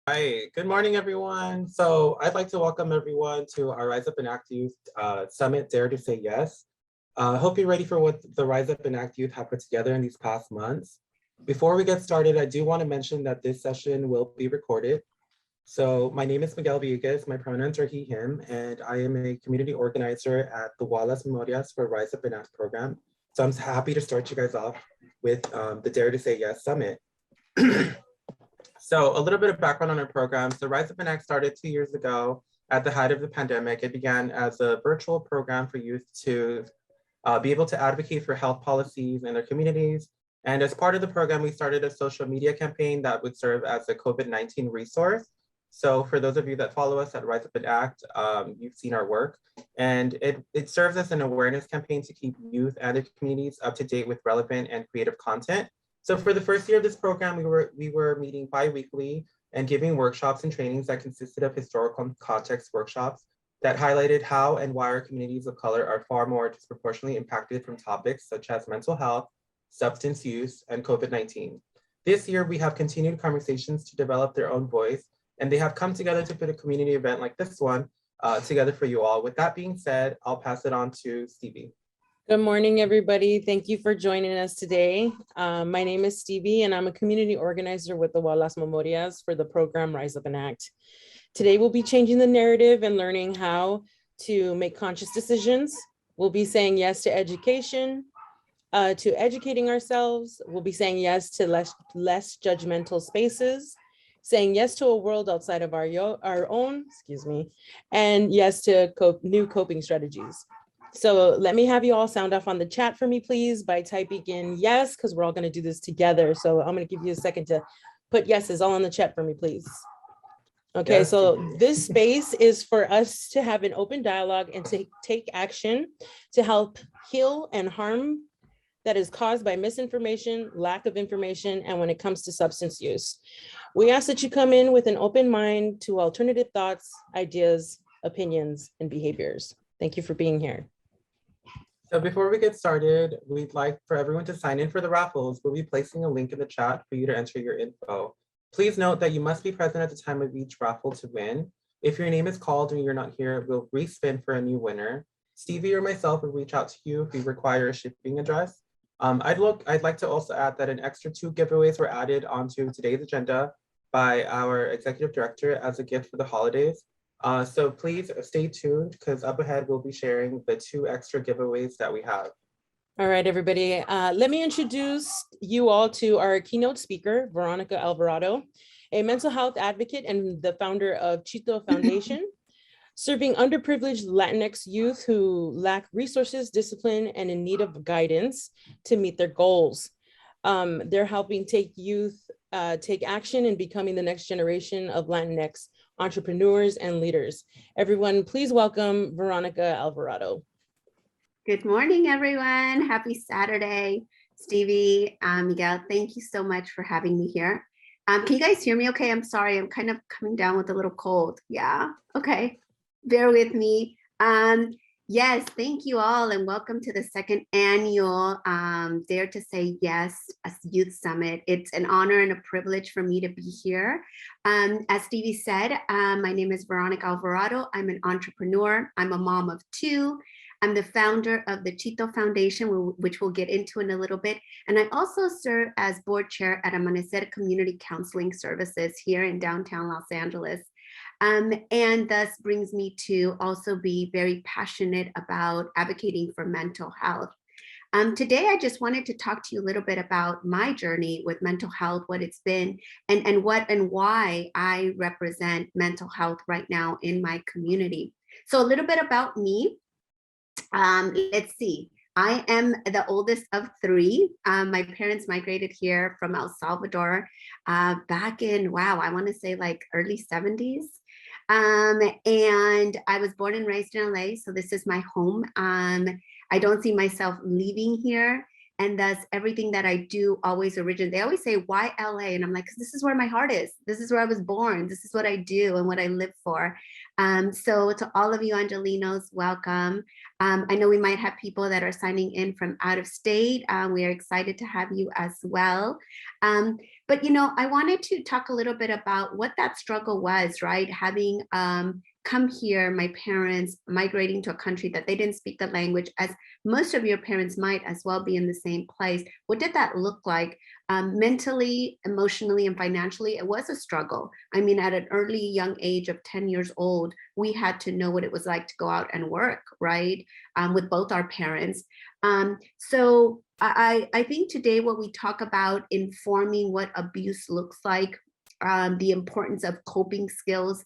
Hi, good morning, everyone. So I'd like to welcome everyone to our Rise Up and Act Youth Summit, Dare to Say Yes. Hope you're ready for what the Rise Up and Act Youth have put together in these past months. Before we get started, I do want to mention that this session will be recorded. So my name is Miguel Villegas, my pronouns are he, him, and I am a community organizer at the Wall Las Memorias for Rise Up and Act program. So I'm happy to start you guys off with the Dare to Say Yes Summit. So a little bit of background on our program. So Rise Up and Act started 2 years ago at the height of the pandemic. It began as a virtual program for youth to be able to advocate for health policies in their communities. And as part of the program, we started a social media campaign that would serve as a COVID-19 resource. So for those of you that follow us at Rise Up and Act, you've seen our work. And it serves as an awareness campaign to keep youth and their communities up to date with relevant and creative content. So for the first year of this program, we were meeting bi-weekly and giving workshops and trainings that consisted of historical context workshops that highlighted how and why our communities of color are far more disproportionately impacted from topics such as mental health, substance use, and COVID-19. This year, we have continued conversations to develop their own voice, and they have come together to put a community event like this one together for you all. With that being said, I'll pass it on to Stevie. Good morning, everybody. Thank you for joining us today. My name is Stevie, and I'm a community organizer with the Wall Las Memorias for the program Rise Up and Act. Today, we'll be changing the narrative and learning how to make conscious decisions. We'll be saying yes to education, to educating ourselves. We'll be saying yes to less judgmental spaces, saying yes to a world outside of our own, and yes to new coping strategies. So let me have you all sound off on the chat for me, please, by typing in yes, because we're all going to do this together. So I'm going to give you a second to put yeses all in the chat for me, please. Okay, yes. So this space is for us to have an open dialogue and to take action to help heal and harm that is caused by misinformation, lack of information, and when it comes to substance use. We ask that you come in with an open mind to alternative thoughts, ideas, opinions, and behaviors. Thank you for being here. So before we get started, we'd like for everyone to sign in for the raffles. We'll be placing a link in the chat for you to enter your info. Please note that you must be present at the time of each raffle to win. If your name is called and you're not here, we'll respin for a new winner. Stevie or myself will reach out to you if you require a shipping address. I'd like to also add that an extra 2 giveaways were added onto today's agenda by our executive director as a gift for the holidays. So please stay tuned because up ahead we'll be sharing the 2 extra giveaways that we have. All right, everybody. Let me introduce you all to our keynote speaker, Veronica Alvarado, a mental health advocate and the founder of Chito Foundation, serving underprivileged Latinx youth who lack resources, discipline, and in need of guidance to meet their goals. They're helping youth take action in becoming the next generation of Latinx entrepreneurs and leaders. Everyone, please welcome Veronica Alvarado. Good morning, everyone. Happy Saturday. Stevie, Miguel, thank you so much for having me here. Can you guys hear me okay? I'm sorry, I'm kind of coming down with a little cold. Yeah, okay, bear with me. Yes, thank you all and welcome to the second annual Dare to Say Yes Youth Summit. It's an honor and a privilege for me to be here. As Stevie said, my name is Veronica Alvarado. I'm an entrepreneur. I'm a mom of 2. I'm the founder of the Chito Foundation, which we'll get into in a little bit. And I also serve as board chair at Amanecer Community Counseling Services here in downtown Los Angeles. And thus brings me to also be very passionate about advocating for mental health. Today, I just wanted to talk to you a little bit about my journey with mental health, what it's been, and what and why I represent mental health right now in my community. So a little bit about me. Let's see. I am the oldest of 3. My parents migrated here from El Salvador back in, wow, I want to say like early 70s. And I was born and raised in LA, so this is my home. I don't see myself leaving here. And thus everything that I do always originates. They always say, why LA? And I'm like, 'cause this is where my heart is. This is where I was born. This is what I do and what I live for. So to all of you Angelinos, welcome. I know we might have people that are signing in from out of state. We are excited to have you as well. But, you know, I wanted to talk a little bit about what that struggle was, right? Having come here, my parents migrating to a country that they didn't speak the language, as most of your parents might as well be in the same place. What did that look like? Mentally, emotionally, and financially? It was a struggle. I mean, at an early young age of 10 years old, we had to know what it was like to go out and work, right? With both our parents. So I think today what we talk about informing what abuse looks like, the importance of coping skills.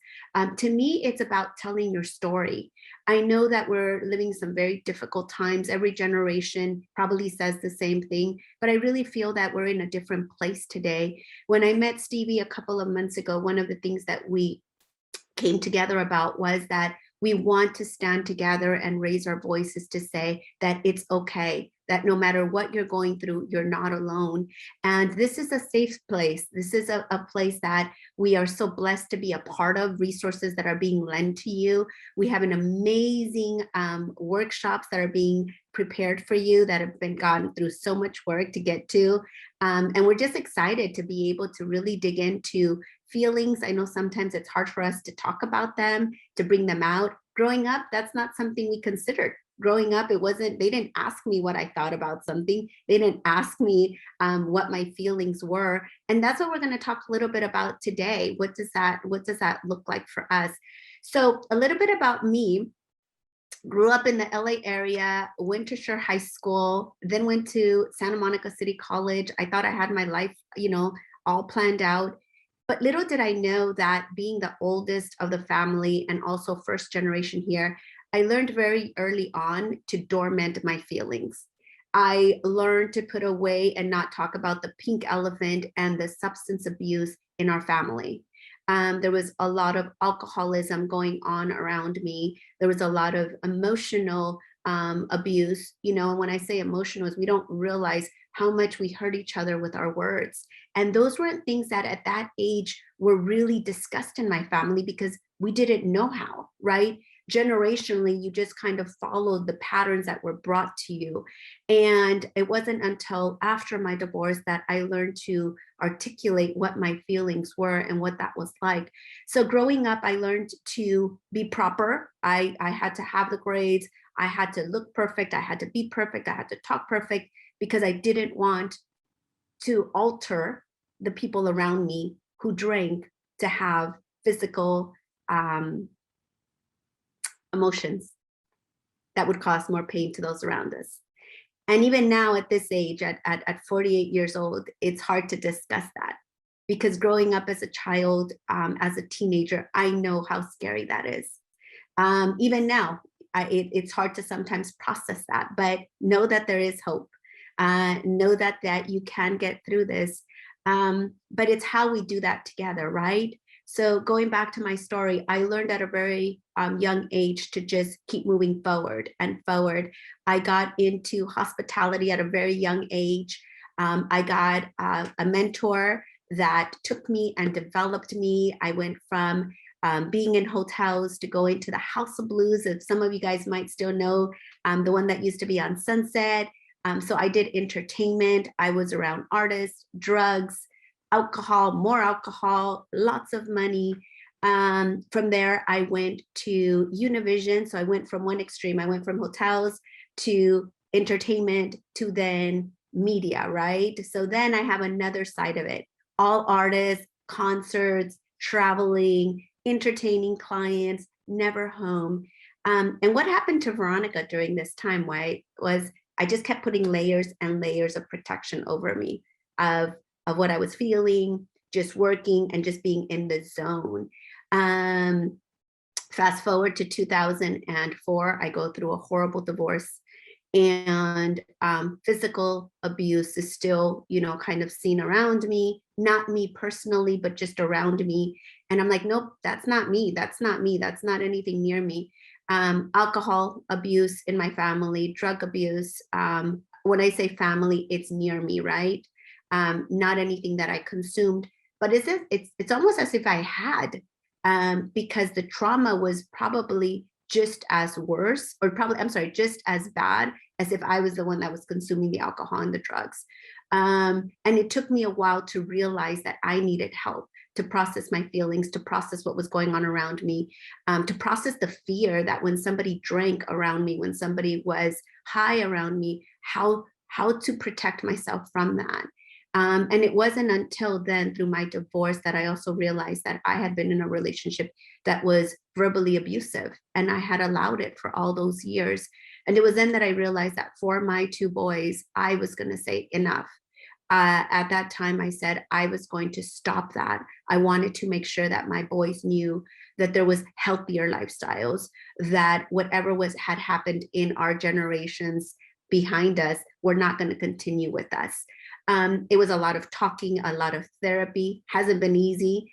To me, it's about telling your story. I know that we're living some very difficult times. Every generation probably says the same thing, but I really feel that we're in a different place today. When I met Stevie a couple of months ago, one of the things that we came together about was that we want to stand together and raise our voices to say that it's okay, that no matter what you're going through, you're not alone. And this is a safe place. This is a place that we are so blessed to be a part of, resources that are being lent to you. We have an amazing workshops that are being prepared for you that have been gone through so much work to get to. And we're just excited to be able to really dig into feelings. I know sometimes it's hard for us to talk about them, to bring them out. Growing up, that's not something we considered. Growing up, it wasn't, they didn't ask me what I thought about something. They didn't ask me what my feelings were. And that's what we're going to talk a little bit about today. What does that look like for us? So a little bit about me. Grew up in the LA area, went to Shore High School, then went to Santa Monica City College. I thought I had my life, you know, all planned out. But little did I know that being the oldest of the family and also first generation here, I learned very early on to dormant my feelings. I learned to put away and not talk about the pink elephant and the substance abuse in our family. There was a lot of alcoholism going on around me. There was a lot of emotional abuse. You know, and when I say emotional, is we don't realize how much we hurt each other with our words. And those weren't things that at that age were really discussed in my family because we didn't know how, right? Generationally, you just kind of followed the patterns that were brought to you. And it wasn't until after my divorce that I learned to articulate what my feelings were and what that was like. So growing up, I learned to be proper. I had to have the grades. I had to look perfect. I had to be perfect. I had to talk perfect because I didn't want to alter the people around me who drank to have physical emotions that would cause more pain to those around us. And even now at this age, at 48 years old, it's hard to discuss that because growing up as a child, as a teenager, I know how scary that is. Even now, it's hard to sometimes process that, but know that there is hope. Know that you can get through this, but it's how we do that together, right? So going back to my story, I learned at a very young age to just keep moving forward and forward. I got into hospitality at a very young age. I got a mentor that took me and developed me. I went from being in hotels to going to the House of Blues, if some of you guys might still know, the one that used to be on Sunset. So I did entertainment. I was around artists, drugs, alcohol, more alcohol, lots of money. From there, I went to Univision. So I went from one extreme. I went from hotels to entertainment to then media, right? So then I have another side of it. All artists, concerts, traveling, entertaining clients, never home. And what happened to Veronica during this time, right, was I just kept putting layers and layers of protection over me of what I was feeling, just working and just being in the zone. Fast forward to 2004, I go through a horrible divorce, and physical abuse is still, you know, kind of seen around me, not me personally, but just around me. And I'm like, nope, that's not me. That's not me. That's not anything near me. Alcohol abuse in my family, drug abuse. When I say family, it's near me, right? Not anything that I consumed, but it's almost as if I had. because the trauma was probably just as worse, or probably, I'm sorry, just as bad as if I was the one that was consuming the alcohol and the drugs. And it took me a while to realize that I needed help to process my feelings, to process what was going on around me, to process the fear that when somebody drank around me, when somebody was high around me, how to protect myself from that. And it wasn't until then, through my divorce, that I also realized that I had been in a relationship that was verbally abusive, and I had allowed it for all those years. And it was then that I realized that for my two boys, I was going to say enough. At that time, I said I was going to stop that. I wanted to make sure that my boys knew that there was healthier lifestyles, that whatever had happened in our generations behind us were not going to continue with us. It was a lot of talking, a lot of therapy. Hasn't been easy.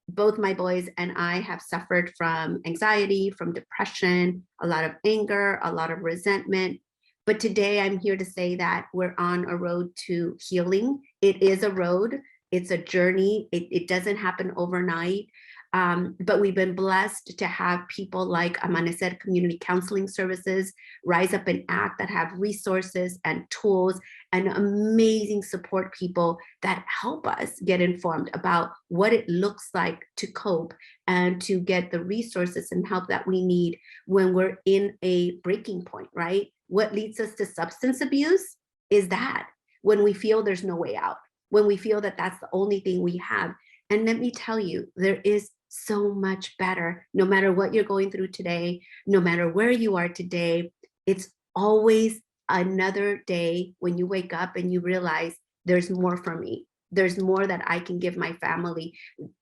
Both my boys and I have suffered from anxiety, from depression, a lot of anger, a lot of resentment. But today I'm here to say that we're on a road to healing. It is a road. It's a journey. It doesn't happen overnight. But we've been blessed to have people like Amanecer Community Counseling Services, Rise Up and Act, that have resources and tools and amazing support people that help us get informed about what it looks like to cope and to get the resources and help that we need when we're in a breaking point, right? What leads us to substance abuse is that when we feel there's no way out, when we feel that that's the only thing we have. And let me tell you, there is so much better. No matter what you're going through today, no matter where you are today, it's always another day when you wake up and you realize there's more for me. There's more that I can give my family.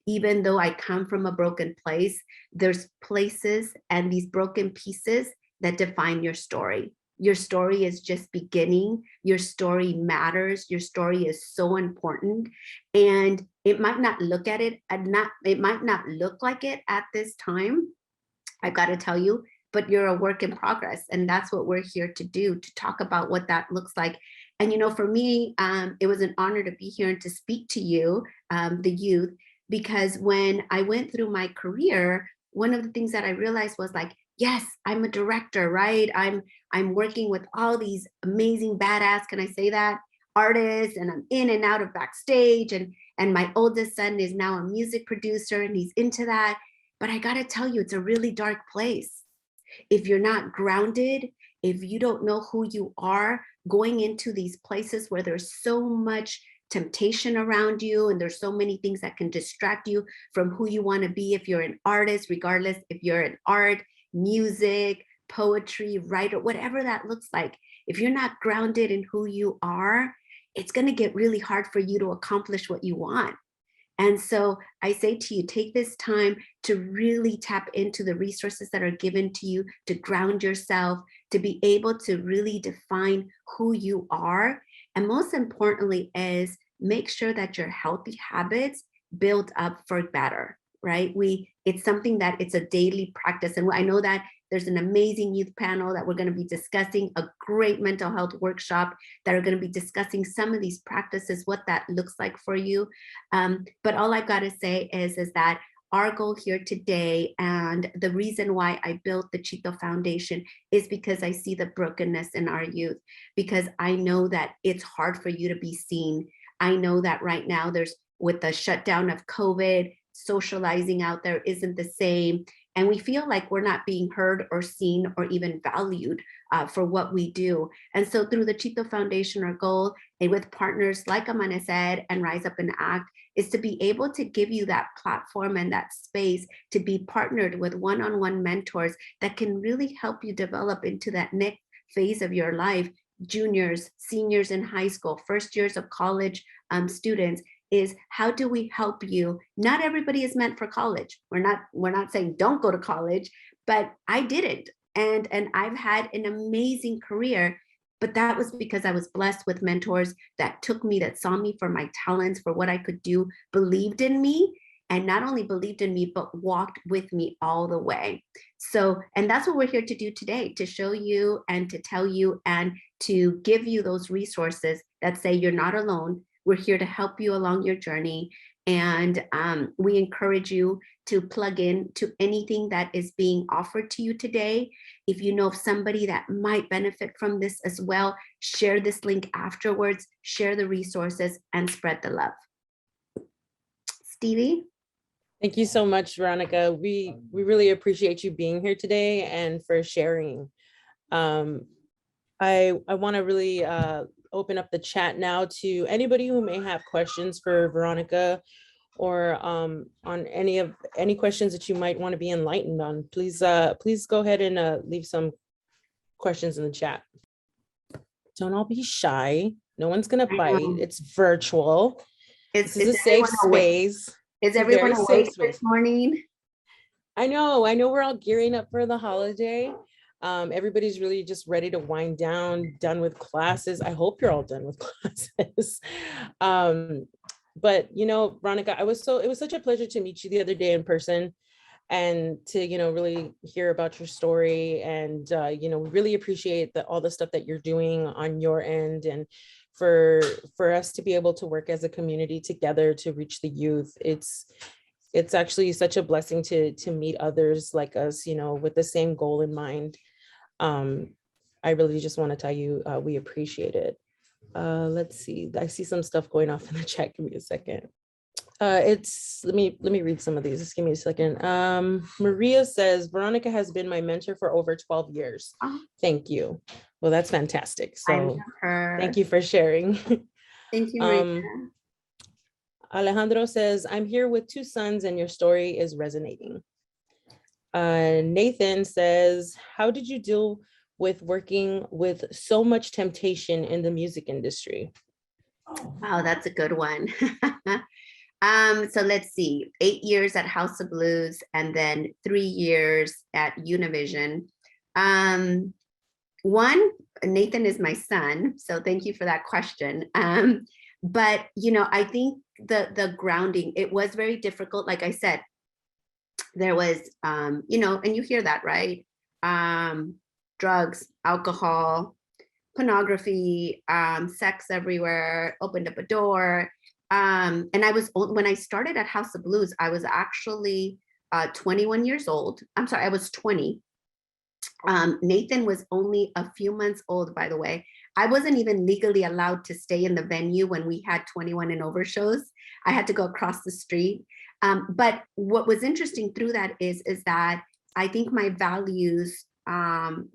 Even though I come from a broken place, there's places and these broken pieces that define your story. Your story is just beginning. Your story matters. Your story is so important. And it might not look at it and it might not look like it at this time. I've got to tell you, but you're a work in progress. And that's what we're here to do, to talk about what that looks like. And, you know, for me, it was an honor to be here and to speak to you, the youth, because when I went through my career, one of the things that I realized was like, yes, I'm a director, right? I'm working with all these amazing badass, can I say that, artists, and I'm in and out of backstage, and my oldest son is now a music producer and he's into that. But I gotta tell you, it's a really dark place. If you're not grounded, if you don't know who you are, going into these places where there's so much temptation around you and there's so many things that can distract you from who you want to be, if you're an artist, regardless if you're an art, music, poetry, writer, whatever that looks like, if you're not grounded in who you are, it's going to get really hard for you to accomplish what you want. And so I say to you, take this time to really tap into the resources that are given to you, to ground yourself, to be able to really define who you are. And most importantly is make sure that your healthy habits build up for better, right? It's something that it's a daily practice. And I know that there's an amazing youth panel that we're going to be discussing, a great mental health workshop that are going to be discussing some of these practices, what that looks like for you. But all I've got to say is that our goal here today, and the reason why I built the Chito Foundation, is because I see the brokenness in our youth, because I know that it's hard for you to be seen. I know that right now with the shutdown of COVID, socializing out there isn't the same. And we feel like we're not being heard or seen or even valued for what we do. And so through the Chito Foundation, our goal, and with partners like Amanecer and Rise Up and Act, is to be able to give you that platform and that space to be partnered with one-on-one mentors that can really help you develop into that next phase of your life. Juniors, seniors in high school, first years of college students, is how do we help you? Not everybody is meant for college. We're not saying don't go to college, but I didn't. And I've had an amazing career, but that was because I was blessed with mentors that took me, that saw me for my talents, for what I could do, believed in me, and not only believed in me, but walked with me all the way. So, and that's what we're here to do today, to show you and to tell you and to give you those resources that say you're not alone. We're here to help you along your journey. And we encourage you to plug in to anything that is being offered to you today. If you know of somebody that might benefit from this as well, share this link afterwards, share the resources, and spread the love. Stevie? Thank you so much, Veronica. We really appreciate you being here today and for sharing. I want to really open up the chat now to anybody who may have questions for Veronica, or on any questions that you might want to be enlightened on. Please go ahead and leave some questions in the chat. Don't all be shy. No one's gonna bite. It's virtual. This is a safe space. Is everyone awake this morning? I know we're all gearing up for the holiday. Everybody's really just ready to wind down, done with classes. I hope you're all done with classes. But Veronica, it was such a pleasure to meet you the other day in person, and to really hear about your story. And we really appreciate all the stuff that you're doing on your end, and for us to be able to work as a community together to reach the youth. It's actually such a blessing to meet others like us, with the same goal in mind. I really just want to tell you we appreciate it. Let's see. I see some stuff going off in the chat. Give me a second. Let me read some of these. Just give me a second. Maria says, Veronica has been my mentor for over 12 years. Thank you. Well, that's fantastic. So thank you for sharing. Thank you, Maria. Alejandro says, I'm here with 2 sons and your story is resonating. Nathan says, how did you deal with working with so much temptation in the music industry? Wow, that's a good one. So let's see, 8 years at House of Blues and then 3 years at Univision. One, Nathan is my son, so thank you for that question. But I think the grounding, it was very difficult. Like I said, there was, and you hear that, right? Drugs, alcohol, pornography, sex everywhere, opened up a door. And when I started at House of Blues, I was actually 21 years old. I'm sorry, I was 20. Nathan was only a few months old, by the way. I wasn't even legally allowed to stay in the venue when we had 21 and over shows. I had to go across the street. But what was interesting through that is that I think my values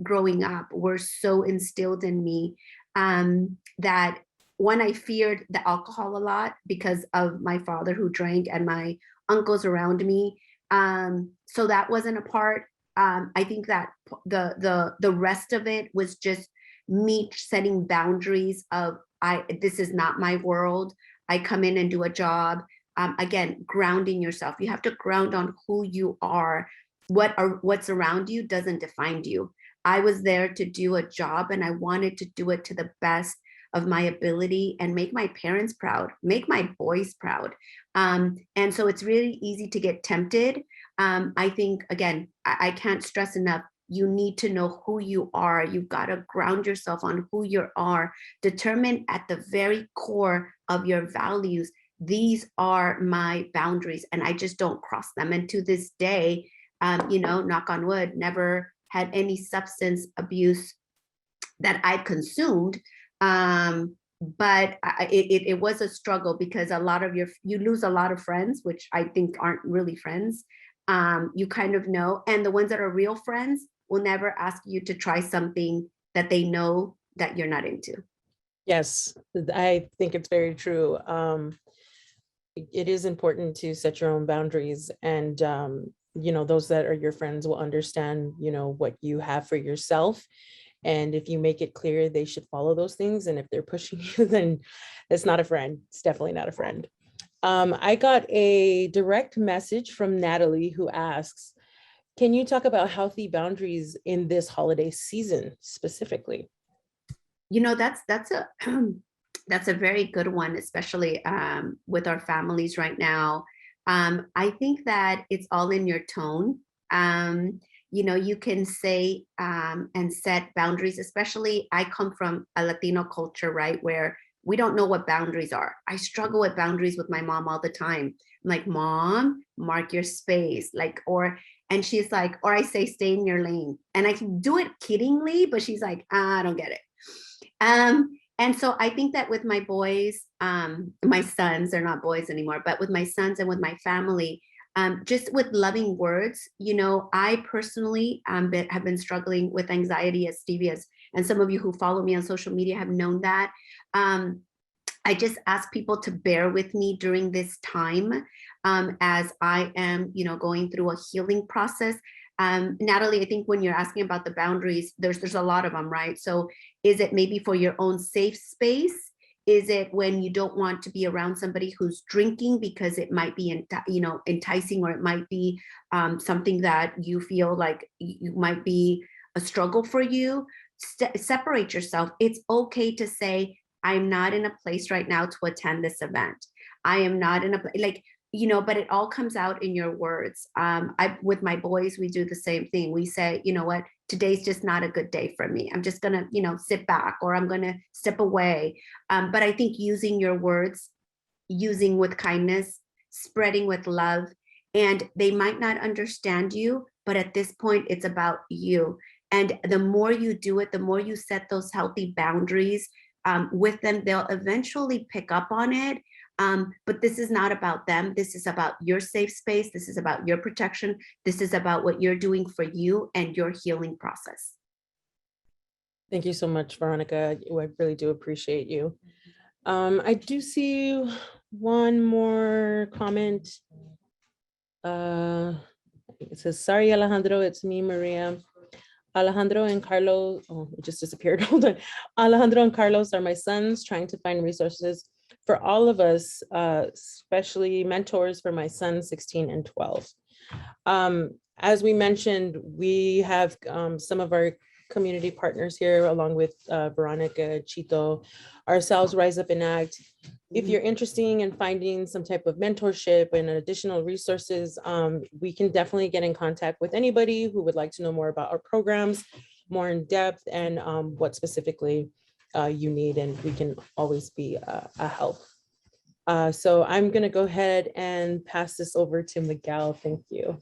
growing up were so instilled in me that one, I feared the alcohol a lot because of my father who drank and my uncles around me. So that wasn't a part. I think that the rest of it was just me setting boundaries of this is not my world. I come in and do a job. Again, grounding yourself. You have to ground on who you are. What's around you doesn't define you. I was there to do a job and I wanted to do it to the best of my ability and make my parents proud, make my boys proud. And so it's really easy to get tempted. I think, again, I can't stress enough, you need to know who you are. You've got to ground yourself on who you are, determine at the very core of your values, these are my boundaries and I just don't cross them. And to this day, knock on wood, never had any substance abuse that I consumed. But it was a struggle because you lose a lot of friends, which I think aren't really friends. You kind of know, and the ones that are real friends will never ask you to try something that they know that you're not into. Yes, I think it's very true. It is important to set your own boundaries, and those that are your friends will understand, what you have for yourself. And if you make it clear, they should follow those things. And if they're pushing you, then it's not a friend. It's definitely not a friend. I got a direct message from Natalie who asks, can you talk about healthy boundaries in this holiday season specifically? That's a very good one, especially with our families right now. I think that it's all in your tone. You can say and set boundaries, especially I come from a Latino culture, right, where we don't know what boundaries are. I struggle with boundaries with my mom all the time. I'm like, Mom, mark your space. Like, and she's like, or I say, stay in your lane. And I can do it kiddingly, but she's like, I don't get it. And so I think that with my boys, my sons, they're not boys anymore, but with my sons and with my family, just with loving words, I personally have been struggling with anxiety as Stevie is, and some of you who follow me on social media have known that. I just ask people to bear with me during this time as I am, going through a healing process. Natalie, I think when you're asking about the boundaries, there's a lot of them, right? So is it maybe for your own safe space? Is it when you don't want to be around somebody who's drinking because it might be, enticing, or it might be something that you feel like you might be a struggle for you? Separate yourself. It's okay to say, I'm not in a place right now to attend this event. I am not in a like, but it all comes out in your words. With my boys, we do the same thing. We say, you know what, today's just not a good day for me. I'm just gonna, sit back, or I'm gonna step away. But I think using your words, using with kindness, spreading with love, and they might not understand you, but at this point, it's about you. And the more you do it, the more you set those healthy boundaries with them, they'll eventually pick up on it. But this is not about them. This is about your safe space. This is about your protection. This is about what you're doing for you and your healing process. Thank you so much, Veronica. I really do appreciate you. I do see one more comment. It says, sorry, Alejandro, it's me, Maria. Alejandro and Carlos, oh, it just disappeared. Hold on. Alejandro and Carlos are my sons, trying to find resources for all of us, especially mentors for my sons, 16 and 12. As we mentioned, we have some of our community partners here, along with Veronica, Chito, ourselves, Rise Up and Act. If you're interested in finding some type of mentorship and additional resources, we can definitely get in contact with anybody who would like to know more about our programs, more in depth, and what specifically you need, and we can always be a help. So I'm going to go ahead and pass this over to Miguel. Thank you.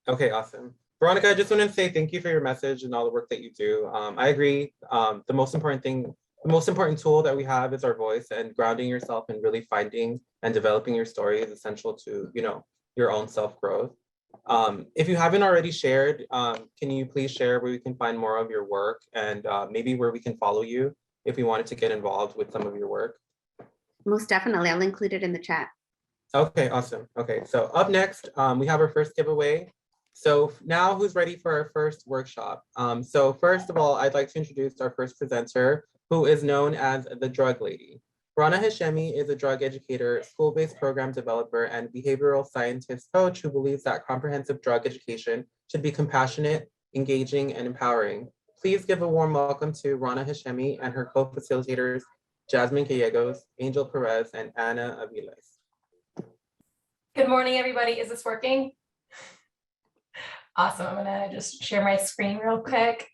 Okay, awesome. Veronica, I just want to say thank you for your message and all the work that you do. I agree. The most important tool that we have is our voice, and grounding yourself and really finding and developing your story is essential to, your own self-growth. If you haven't already shared, can you please share where we can find more of your work, and maybe where we can follow you if we wanted to get involved with some of your work? Most definitely. I'll include it in the chat. Okay, awesome. Okay, so up next, we have our first giveaway. So now who's ready for our first workshop? So first of all, I'd like to introduce our first presenter, who is known as the Drug Lady. Rana Hashemi is a drug educator, school-based program developer, and behavioral scientist coach who believes that comprehensive drug education should be compassionate, engaging, and empowering. Please give a warm welcome to Rana Hashemi and her co-facilitators, Jasmine Gallegos, Angel Perez, and Ana Aviles. Good morning, everybody. Is this working? Awesome. I'm gonna just share my screen real quick.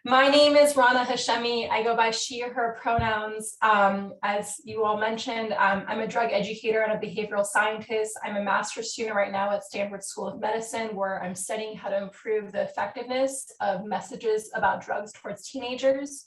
My name is Rana Hashemi. I go by she or her pronouns. As you all mentioned, I'm a drug educator and a behavioral scientist. I'm a master's student right now at Stanford School of Medicine, where I'm studying how to improve the effectiveness of messages about drugs towards teenagers.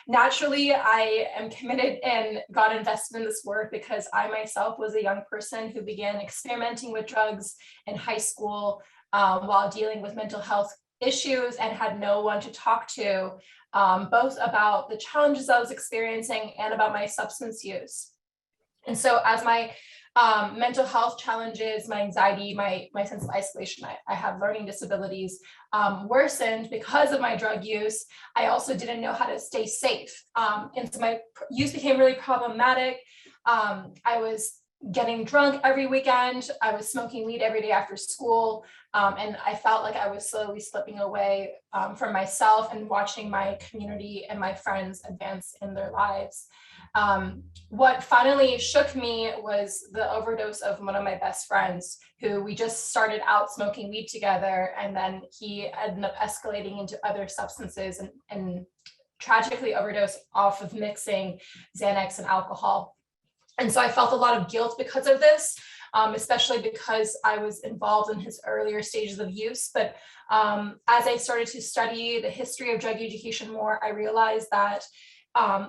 Naturally, I am committed and got invested in this work because I myself was a young person who began experimenting with drugs in high school while dealing with mental health issues and had no one to talk to, both about the challenges I was experiencing and about my substance use. And so as my mental health challenges, my anxiety, my sense of isolation, I have learning disabilities, worsened because of my drug use, I also didn't know how to stay safe. And so my use became really problematic. I was getting drunk every weekend. I was smoking weed every day after school. And I felt like I was slowly slipping away from myself and watching my community and my friends advance in their lives. What finally shook me was the overdose of one of my best friends, who we just started out smoking weed together, and then he ended up escalating into other substances and tragically overdosed off of mixing Xanax and alcohol. And so I felt a lot of guilt because of this, especially because I was involved in his earlier stages of use. But as I started to study the history of drug education more, I realized that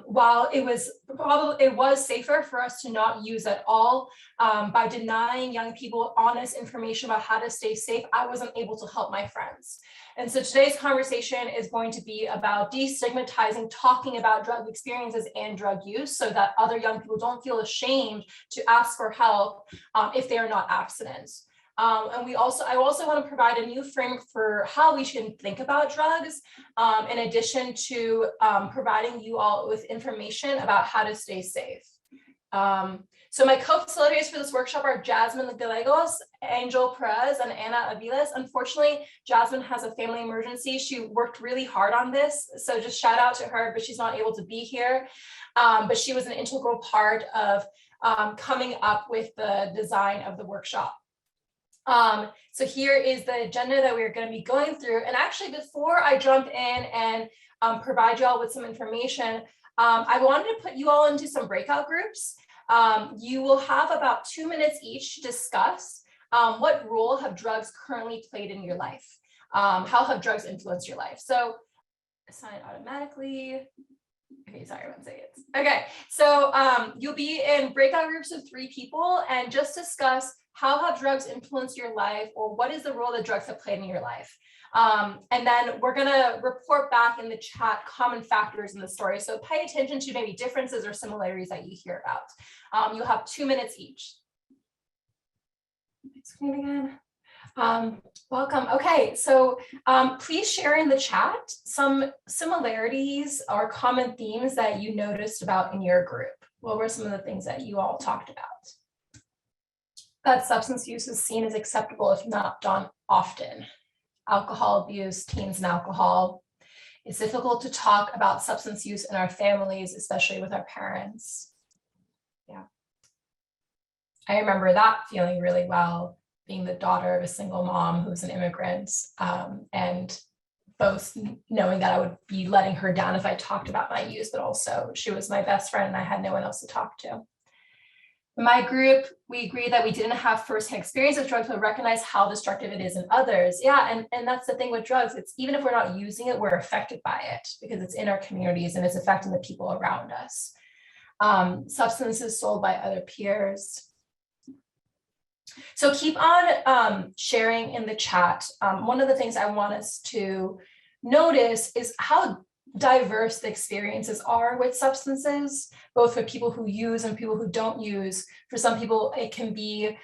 while it was safer for us to not use at all, by denying young people honest information about how to stay safe, I wasn't able to help my friends. And so today's conversation is going to be about destigmatizing, talking about drug experiences and drug use so that other young people don't feel ashamed to ask for help if they are not abstinent. And I also want to provide a new framework for how we should think about drugs, in addition to providing you all with information about how to stay safe. So my co-facilitators for this workshop are Jasmine Gallegos, Angel Perez, and Ana Aviles. Unfortunately, Jasmine has a family emergency. She worked really hard on this, so just shout out to her, but she's not able to be here. But she was an integral part of coming up with the design of the workshop. So here is the agenda that we're going to be going through. And actually, before I jump in and provide you all with some information, I wanted to put you all into some breakout groups. You will have about 2 minutes each to discuss what role have drugs currently played in your life? How have drugs influenced your life? So assign automatically. Okay, sorry, 1 second. Okay, so you'll be in breakout groups of 3 people and just discuss how have drugs influenced your life, or what is the role that drugs have played in your life? And then we're gonna report back in the chat common factors in the story. So pay attention to maybe differences or similarities that you hear about. You'll have 2 minutes each. Screen again. Welcome. Okay, so please share in the chat some similarities or common themes that you noticed about in your group. What were some of the things that you all talked about? That substance use is seen as acceptable if not done often. Alcohol abuse, teens and alcohol. It's difficult to talk about substance use in our families, especially with our parents. Yeah. I remember that feeling really well, being the daughter of a single mom who's an immigrant, and both knowing that I would be letting her down if I talked about my use, but also she was my best friend and I had no one else to talk to. In my group, we agreed that we didn't have firsthand experience with drugs, but recognize how destructive it is in others. Yeah, and that's the thing with drugs. It's even if we're not using it, we're affected by it because it's in our communities and it's affecting the people around us. Substances sold by other peers. So keep on sharing in the chat. One of the things I want us to notice is how diverse the experiences are with substances, both for people who use and people who don't use. For some people, it can be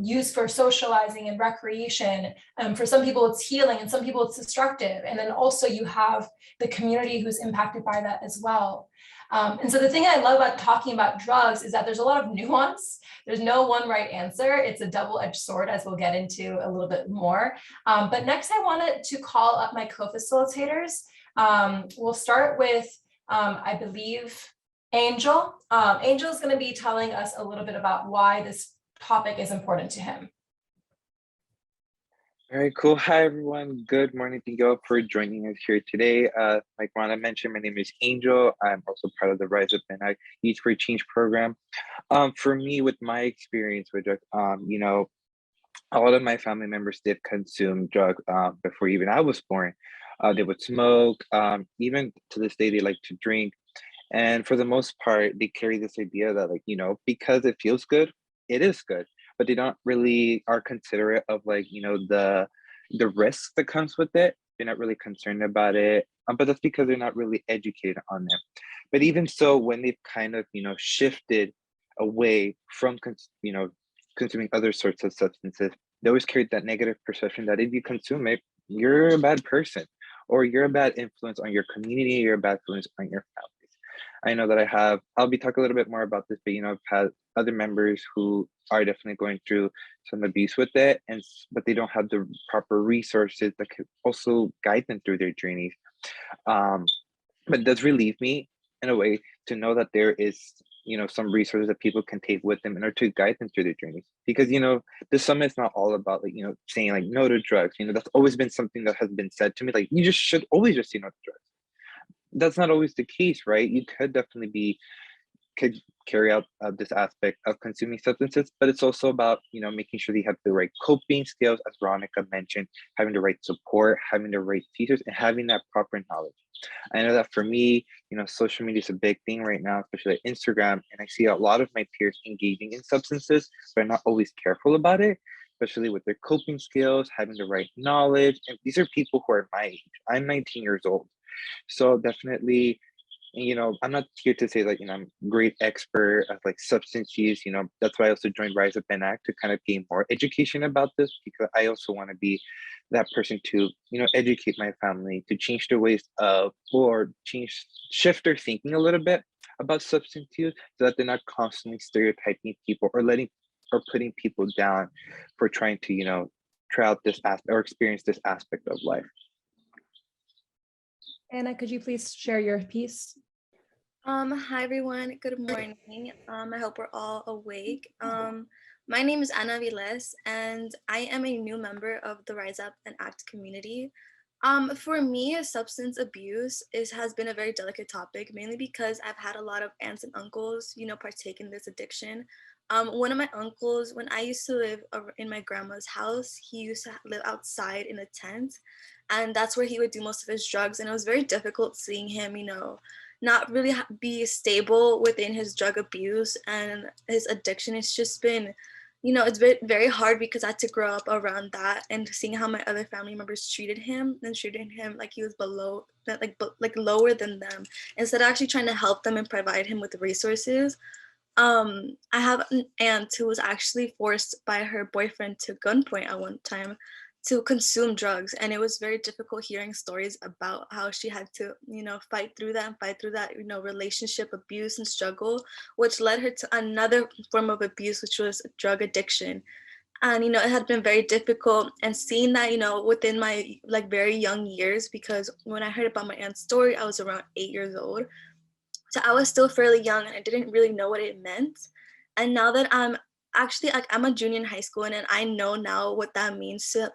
used for socializing and recreation. For some people, it's healing, and some people, it's destructive. And then also you have the community who's impacted by that as well. And so the thing I love about talking about drugs is that there's a lot of nuance. There's no one right answer. It's a double-edged sword, as we'll get into a little bit more. But next, I wanted to call up my co-facilitators. We'll start with, I believe, Angel. Angel is going to be telling us a little bit about why this topic is important to him. All right, cool. Hi, everyone. Good morning. Thank you all for joining us here today. Like Rana mentioned, my name is Angel. I'm also part of the Rise Up and Youth for Change program. For me, with my experience with drugs, you know, a lot of my family members did consume drugs before even I was born. They would smoke. Even to this day, they like to drink. And for the most part, they carry this idea that, like, you know, because it feels good, it is good. But they don't really are considerate of, like, you know, the risk that comes with it. They're not really concerned about it. But that's because they're not really educated on it. But even so, when they've kind of, you know, shifted away from, you know, consuming other sorts of substances, they always carry that negative perception that if you consume it, you're a bad person, or you're a bad influence on your community, you're a bad influence on your families. I know that I'll be talking a little bit more about this, but, you know, I've had other members who are definitely going through some abuse with it, but they don't have the proper resources that could also guide them through their journeys. But it does relieve me in a way to know that there is, you know, some resources that people can take with them in order to guide them through their journeys. Because, you know, the summit's not all about, like, you know, saying like no to drugs. You know, that's always been something that has been said to me, like, you just should always just say no to drugs. that's not always the case, right? You could carry out this aspect of consuming substances, but it's also about, making sure that you have the right coping skills, as Veronica mentioned, having the right support, having the right teachers, and having that proper knowledge. I know that for me, social media is a big thing right now, especially like Instagram, and I see a lot of my peers engaging in substances, but not always careful about it, especially with their coping skills, having the right knowledge. And these are people who are my age. I'm 19 years old. So definitely, I'm not here to say like, I'm a great expert of like substance use, that's why I also joined Rise Up and Act to kind of gain more education about this, because I also want to be that person to, educate my family, to change their ways of, or shift their thinking a little bit about substance use, so that they're not constantly stereotyping people or putting people down for trying to, try out this aspect or experience this aspect of life. Anna, could you please share your piece? Hi everyone, good morning. I hope we're all awake. My name is Ana Viles and I am a new member of the Rise Up and Act community. For me, substance abuse has been a very delicate topic, mainly because I've had a lot of aunts and uncles, partake in this addiction. One of my uncles, when I used to live in my grandma's house, he used to live outside in a tent, and that's where he would do most of his drugs. And it was very difficult seeing him, not really be stable within his drug abuse and his addiction. It's just been, it's been very hard because I had to grow up around that and seeing how my other family members treated him like he was below, like lower than them, instead of actually trying to help them and provide him with resources. I have an aunt who was actually forced by her boyfriend to gunpoint at one time to consume drugs, and it was very difficult hearing stories about how she had to fight through that relationship abuse and struggle, which led her to another form of abuse, which was drug addiction. And it had been very difficult, and seeing that within my very young years, because when I heard about my aunt's story, I was around 8 years old, so I was still fairly young and I didn't really know what it meant. And now that I'm a junior in high school, and I know now what that means to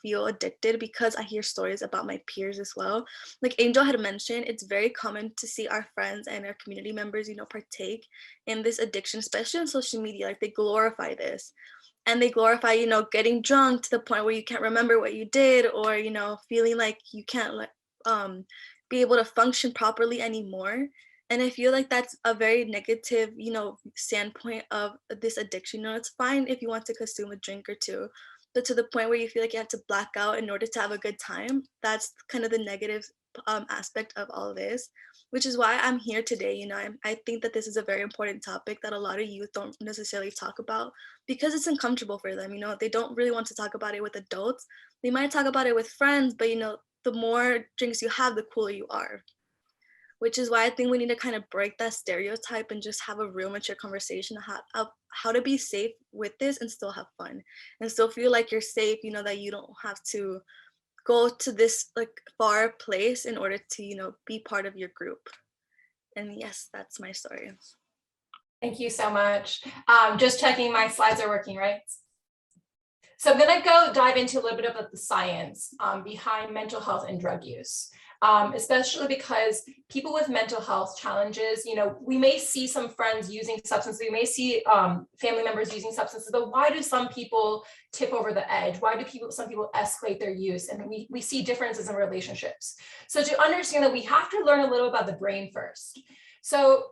feel addicted, because I hear stories about my peers as well. Like Angel had mentioned, it's very common to see our friends and our community members, partake in this addiction, especially on social media. Like they glorify this, and they glorify, getting drunk to the point where you can't remember what you did, or, feeling like you can't be able to function properly anymore. And I feel like that's a very negative, standpoint of this addiction. It's fine if you want to consume a drink or two, but to the point where you feel like you have to black out in order to have a good time, that's kind of the negative aspect of all of this, which is why I'm here today. I think that this is a very important topic that a lot of youth don't necessarily talk about, because it's uncomfortable for them. They don't really want to talk about it with adults. They might talk about it with friends, but the more drinks you have, the cooler you are. Which is why I think we need to kind of break that stereotype and just have a real mature conversation of how to be safe with this and still have fun and still feel like you're safe, that you don't have to go to this far place in order to, be part of your group. And yes, that's my story. Thank you so much. Just checking my slides are working, right? So I'm going to go dive into a little bit about the science behind mental health and drug use. Especially because people with mental health challenges, we may see some friends using substances, we may see family members using substances, but why do some people tip over the edge? Why do some people escalate their use? And we see differences in relationships. So to understand that, we have to learn a little about the brain first. So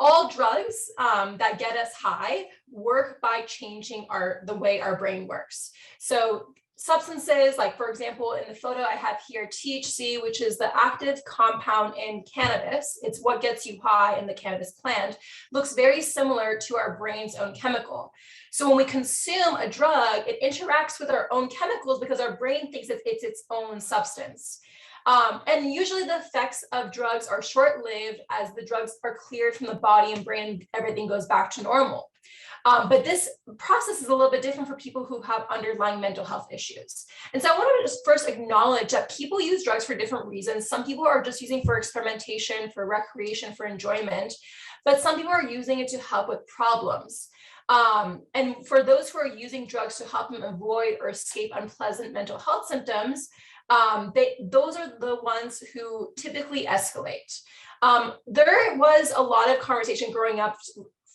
all drugs that get us high work by changing the way our brain works. So substances, like for example, in the photo I have here, THC, which is the active compound in cannabis, it's what gets you high in the cannabis plant, looks very similar to our brain's own chemical. So when we consume a drug, it interacts with our own chemicals because our brain thinks it's its own substance. And usually the effects of drugs are short-lived, as the drugs are cleared from the body and brain, everything goes back to normal. But this process is a little bit different for people who have underlying mental health issues. And so I want to just first acknowledge that people use drugs for different reasons. Some people are just using for experimentation, for recreation, for enjoyment, but some people are using it to help with problems. And for those who are using drugs to help them avoid or escape unpleasant mental health symptoms, those are the ones who typically escalate. There was a lot of conversation growing up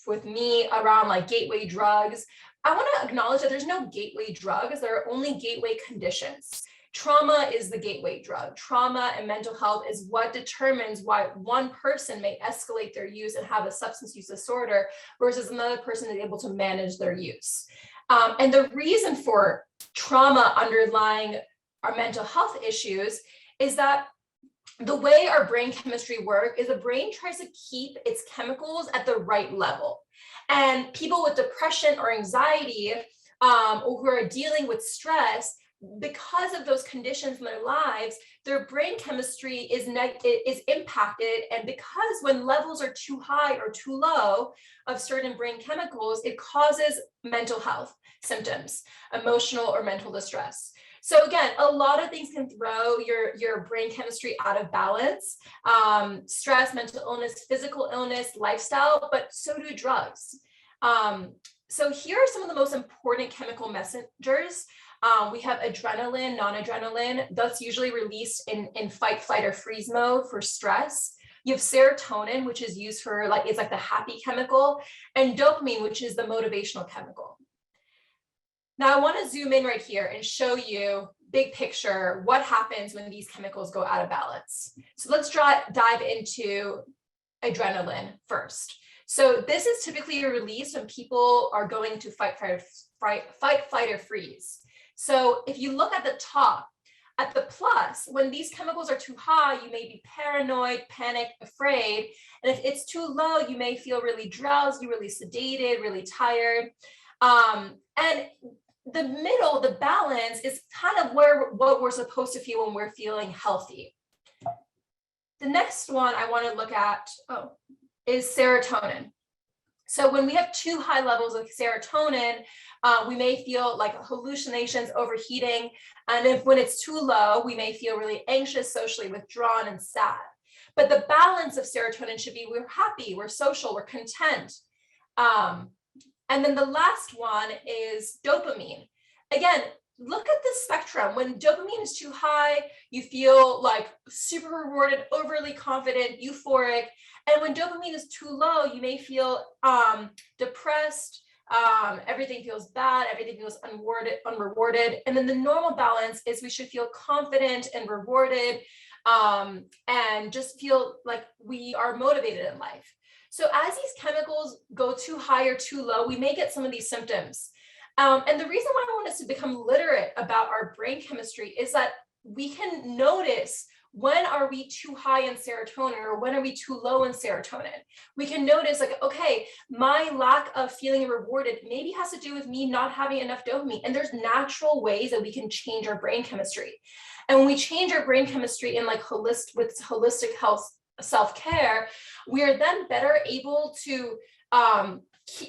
with me around like gateway drugs. I want to acknowledge that there's no gateway drugs. There are only gateway conditions. Trauma is the gateway drug. Trauma and mental health is what determines why one person may escalate their use and have a substance use disorder versus another person is able to manage their use. And the reason for trauma underlying our mental health issues is that the way our brain chemistry works is the brain tries to keep its chemicals at the right level. And people with depression or anxiety or who are dealing with stress, because of those conditions in their lives, their brain chemistry is impacted. And because when levels are too high or too low of certain brain chemicals, it causes mental health symptoms, emotional or mental distress. So again, a lot of things can throw your brain chemistry out of balance, stress, mental illness, physical illness, lifestyle, but so do drugs. So here are some of the most important chemical messengers. We have adrenaline, non-adrenaline, that's usually released in fight, flight, or freeze mode for stress. You have serotonin, which is used for it's like the happy chemical, and dopamine, which is the motivational chemical. Now I want to zoom in right here and show you big picture what happens when these chemicals go out of balance. So let's dive into adrenaline first. So this is typically released when people are going to fight, flight, or freeze. So if you look at the top, at the plus, when these chemicals are too high, you may be paranoid, panicked, afraid. And if it's too low, you may feel really drowsy, really sedated, really tired. And the middle, the balance, is kind of what we're supposed to feel when we're feeling healthy. The next one I want to look at is serotonin. So when we have too high levels of serotonin, we may feel like hallucinations, overheating. And when it's too low, we may feel really anxious, socially withdrawn, and sad. But the balance of serotonin should be we're happy, we're social, we're content. And then the last one is dopamine. Again, look at the spectrum. When dopamine is too high, you feel like super rewarded, overly confident, euphoric. And when dopamine is too low, you may feel depressed, everything feels bad, everything feels unrewarded. And then the normal balance is we should feel confident and rewarded and just feel like we are motivated in life. So as these chemicals go too high or too low, we may get some of these symptoms. And the reason why I want us to become literate about our brain chemistry is that we can notice when are we too high in serotonin or when are we too low in serotonin. We can notice like, okay, my lack of feeling rewarded maybe has to do with me not having enough dopamine. And there's natural ways that we can change our brain chemistry. And when we change our brain chemistry in like holistic health self-care, we are then better able to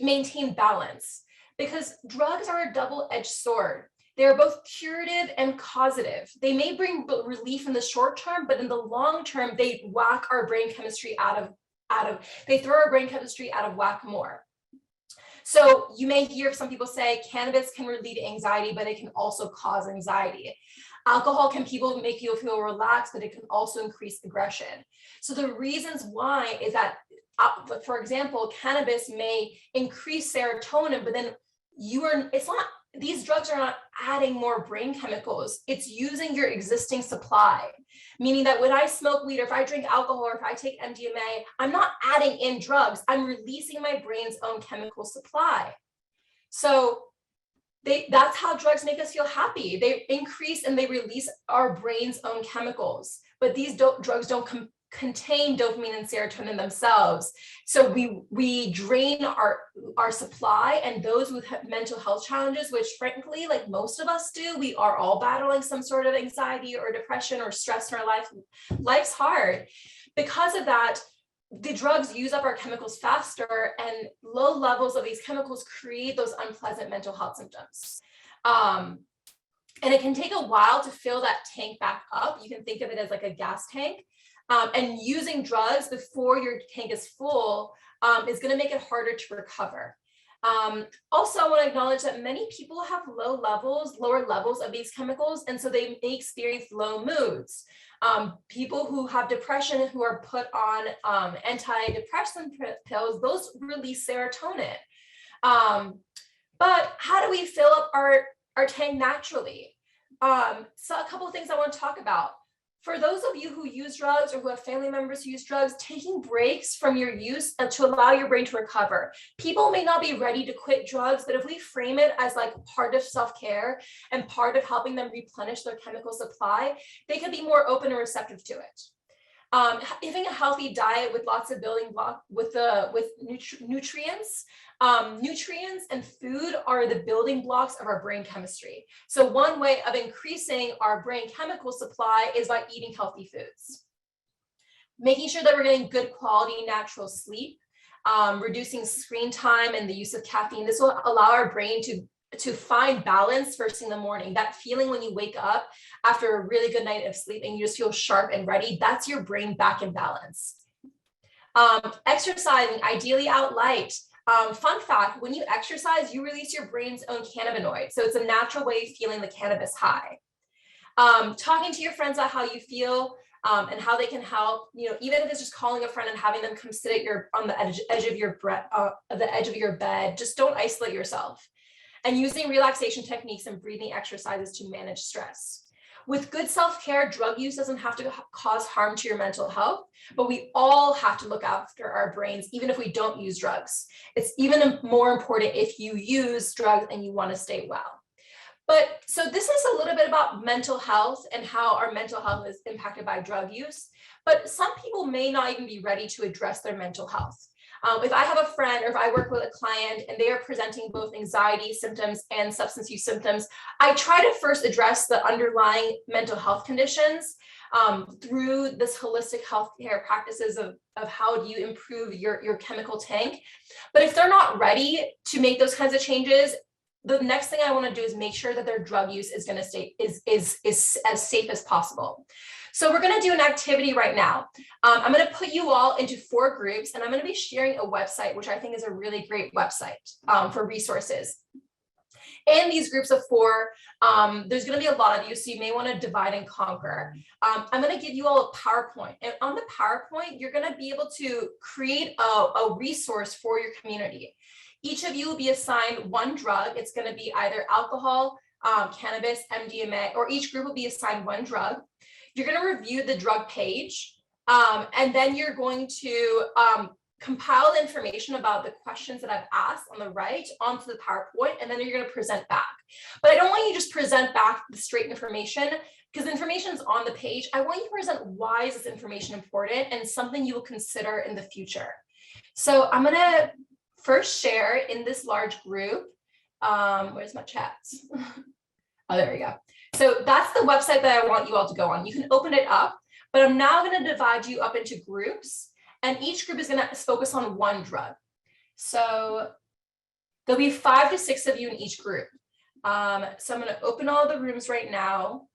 maintain balance, because drugs are a double-edged sword. They are both curative and causative. They may bring relief in the short term, but in the long term, they whack our brain chemistry they throw our brain chemistry out of whack more. So you may hear some people say cannabis can relieve anxiety, but it can also cause anxiety. Alcohol can make you feel relaxed, but it can also increase aggression. So the reasons why is that, for example, cannabis may increase serotonin, but then these drugs are not adding more brain chemicals. It's using your existing supply, meaning that when I smoke weed or if I drink alcohol or if I take MDMA, I'm not adding in drugs. I'm releasing my brain's own chemical supply. So that's how drugs make us feel happy. They increase and they release our brain's own chemicals, but these drugs don't contain dopamine and serotonin themselves. So we drain our supply, and those with mental health challenges, which frankly, like most of us do, we are all battling some sort of anxiety or depression or stress in our life. Life's hard. Because of that, the drugs use up our chemicals faster, and low levels of these chemicals create those unpleasant mental health symptoms. And it can take a while to fill that tank back up. You can think of it as like a gas tank. And using drugs before your tank is full is going to make it harder to recover. Also, I want to acknowledge that many people have lower levels of these chemicals, and so they may experience low moods. People who have depression, who are put on antidepressant pills, those release serotonin. But how do we fill up our tank naturally? So a couple of things I want to talk about. For those of you who use drugs or who have family members who use drugs, taking breaks from your use to allow your brain to recover. People may not be ready to quit drugs, but if we frame it as like part of self-care and part of helping them replenish their chemical supply, they could be more open and receptive to it. Having a healthy diet with lots of building blocks with nutrients. Nutrients and food are the building blocks of our brain chemistry. So one way of increasing our brain chemical supply is by eating healthy foods. Making sure that we're getting good quality natural sleep, reducing screen time and the use of caffeine. This will allow our brain to find balance first thing in the morning. That feeling when you wake up after a really good night of sleep and you just feel sharp and ready, that's your brain back in balance. Exercising, ideally out light. Fun fact, when you exercise, you release your brain's own cannabinoid. So it's a natural way of feeling the cannabis high. Talking to your friends about how you feel and how they can help, even if it's just calling a friend and having them come sit at on the edge of your bed, just don't isolate yourself. And using relaxation techniques and breathing exercises to manage stress. With good self-care, drug use doesn't have to cause harm to your mental health, but we all have to look after our brains, even if we don't use drugs. It's even more important if you use drugs and you want to stay well. But so this is a little bit about mental health and how our mental health is impacted by drug use, but some people may not even be ready to address their mental health. If I have a friend or if I work with a client and they are presenting both anxiety symptoms and substance use symptoms, I try to first address the underlying mental health conditions through this holistic healthcare practices of how do you improve your chemical tank. But if they're not ready to make those kinds of changes, the next thing I want to do is make sure that their drug use is going to stay is as safe as possible. So we're going to do an activity right now. I'm going to put you all into 4 groups, and I'm going to be sharing a website, which I think is a really great website for resources. And these groups of 4, there's going to be a lot of you, so you may want to divide and conquer. I'm going to give you all a PowerPoint, and on the PowerPoint, you're going to be able to create a resource for your community. Each of you will be assigned one drug. It's going to be either alcohol, cannabis, MDMA, or each group will be assigned one drug. You're going to review the drug page, and then you're going to compile the information about the questions that I've asked on the right onto the PowerPoint, and then you're going to present back. But I don't want you to just present back the straight information, because the information is on the page. I want you to present why is this information important and something you will consider in the future. So I'm going to first share in this large group. Where's my chats? Oh, there we go. So that's the website that I want you all to go on. You can open it up, but I'm now going to divide you up into groups, and each group is going to focus on one drug. So there'll be 5 to 6 of you in each group. So I'm going to open all the rooms right now,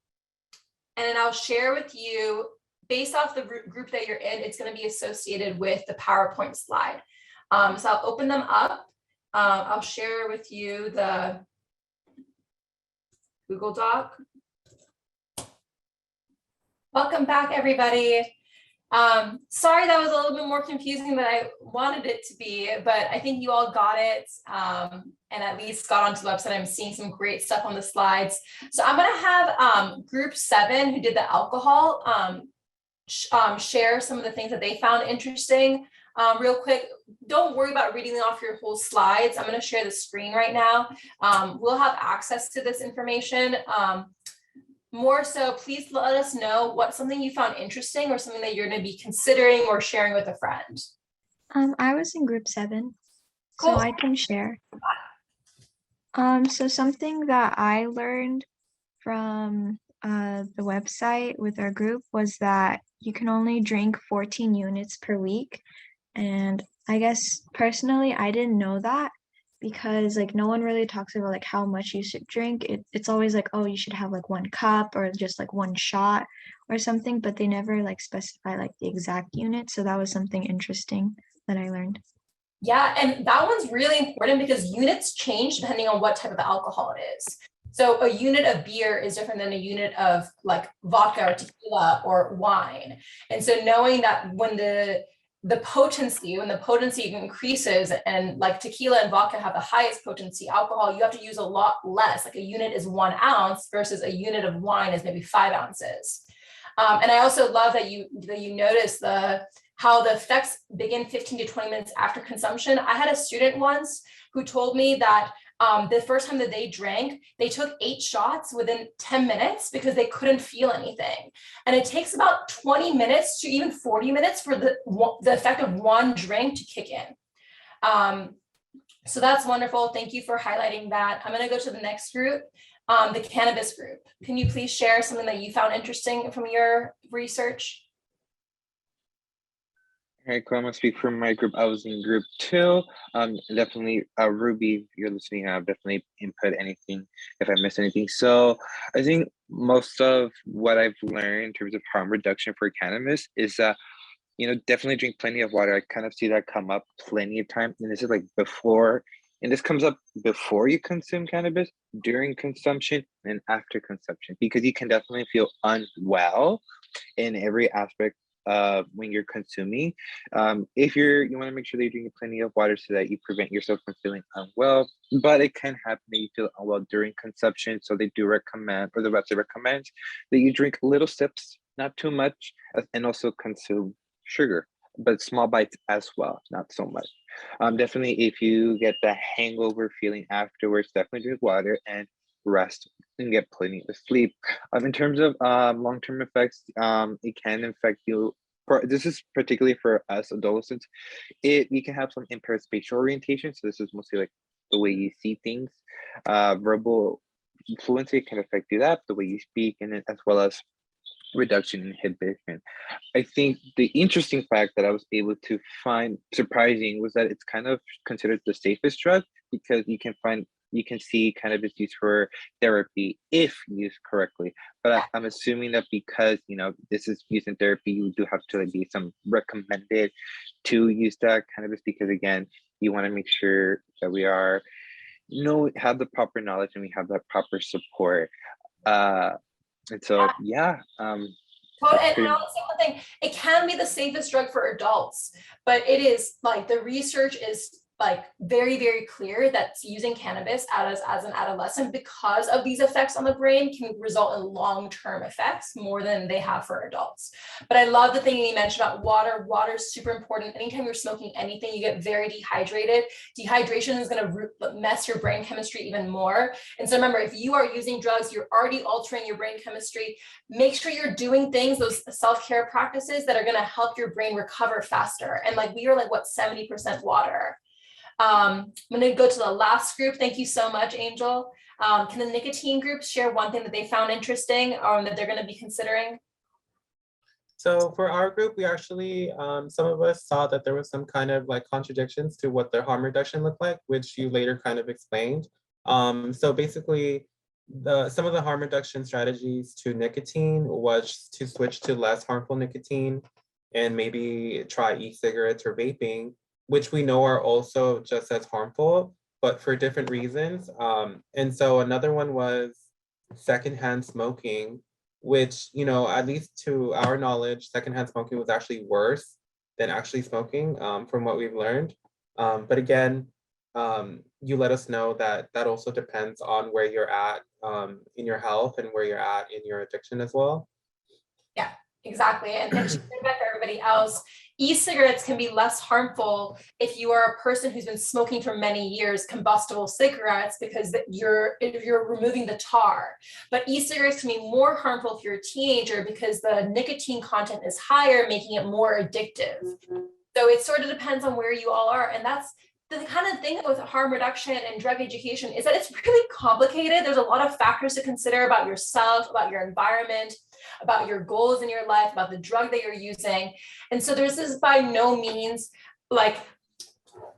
and then I'll share with you, based off the group that you're in, it's going to be associated with the PowerPoint slide. So I'll open them up. I'll share with you the Google Doc. Welcome back, everybody. Sorry that was a little bit more confusing than I wanted it to be, but I think you all got it and at least got onto the website. I'm seeing some great stuff on the slides. So I'm going to have group 7 who did the alcohol share some of the things that they found interesting. Real quick, don't worry about reading off your whole slides. I'm going to share the screen right now. We'll have access to this information. More so, please let us know what's something you found interesting or something that you're going to be considering or sharing with a friend. I was in group 7, Cool. so I can share. So something that I learned from the website with our group was that you can only drink 14 units per week. And I guess personally, I didn't know that because like no one really talks about like how much you should drink. It's always like, oh, you should have like 1 cup or just like 1 shot or something, but they never like specify like the exact unit. So that was something interesting that I learned. Yeah, and that one's really important because units change depending on what type of alcohol it is. So a unit of beer is different than a unit of like vodka or tequila or wine. And so knowing that when the potency increases, and like tequila and vodka have the highest potency alcohol, you have to use a lot less. Like a unit is 1 ounce versus a unit of wine is maybe 5 ounces. And I also love that you notice how the effects begin 15 to 20 minutes after consumption. I had a student once who told me that the first time that they drank, they took 8 shots within 10 minutes because they couldn't feel anything. And it takes about 20 minutes to even 40 minutes for the effect of one drink to kick in. So that's wonderful. Thank you for highlighting that. I'm going to go to the next group, the cannabis group. Can you please share something that you found interesting from your research? All right, cool. I'm gonna speak for my group. I was in group 2. Definitely, Ruby, if you're listening, definitely input anything if I miss anything. So I think most of what I've learned in terms of harm reduction for cannabis is that, definitely drink plenty of water. I kind of see that come up plenty of times. And this is like before, and this comes up before you consume cannabis, during consumption, and after consumption, because you can definitely feel unwell in every aspect when you're consuming. If you want to make sure that you're drinking plenty of water so that you prevent yourself from feeling unwell, but it can happen that you feel unwell during consumption. So they do recommend, or the website recommends, that you drink little sips, not too much, and also consume sugar, but small bites as well, not so much. Definitely, if you get the hangover feeling afterwards, definitely drink water and rest and get plenty of sleep. In terms of long-term effects, it can affect you. This is particularly for us adolescents. You can have some impaired spatial orientation. So this is mostly like the way you see things. Verbal fluency can affect you, that the way you speak, and then as well as reduction in inhibition. I think the interesting fact that I was able to find surprising was that it's kind of considered the safest drug, because you can see cannabis used for therapy if used correctly. But I'm assuming that because this is used in therapy, you do have to be some recommended to use that cannabis, because again, you want to make sure that we are have the proper knowledge and we have that proper support. And so yeah. And I'll say one thing, it can be the safest drug for adults, but it is like the research is like very, very clear that using cannabis as an adolescent, because of these effects on the brain, can result in long-term effects more than they have for adults. But I love the thing you mentioned about water. Water is super important. Anytime you're smoking anything, you get very dehydrated. Dehydration is going to mess your brain chemistry even more. And so remember, if you are using drugs, you're already altering your brain chemistry. Make sure you're doing things, those self-care practices that are going to help your brain recover faster. And like we are like, what, 70% water. I'm going to go to the last group. Thank you so much, Angel. Can the nicotine group share one thing that they found interesting that they're going to be considering? So for our group, we actually, some of us saw that there was some kind of like contradictions to what their harm reduction looked like, which you later kind of explained. So basically, some of the harm reduction strategies to nicotine was to switch to less harmful nicotine and maybe try e-cigarettes or vaping, which we know are also just as harmful, but for different reasons. And so another one was secondhand smoking, which, at least to our knowledge, secondhand smoking was actually worse than actually smoking, from what we've learned. But again, you let us know that that also depends on where you're at in your health and where you're at in your addiction as well. Yeah, exactly. And to feedback for everybody else, e-cigarettes can be less harmful if you are a person who's been smoking for many years combustible cigarettes, because you're removing the tar. But e-cigarettes can be more harmful if you're a teenager because the nicotine content is higher, making it more addictive. So it sort of depends on where you all are. And that's the kind of thing with harm reduction and drug education, is that it's really complicated. There's a lot of factors to consider about yourself, about your environment, about your goals in your life, about the drug that you're using. And so this is by no means like,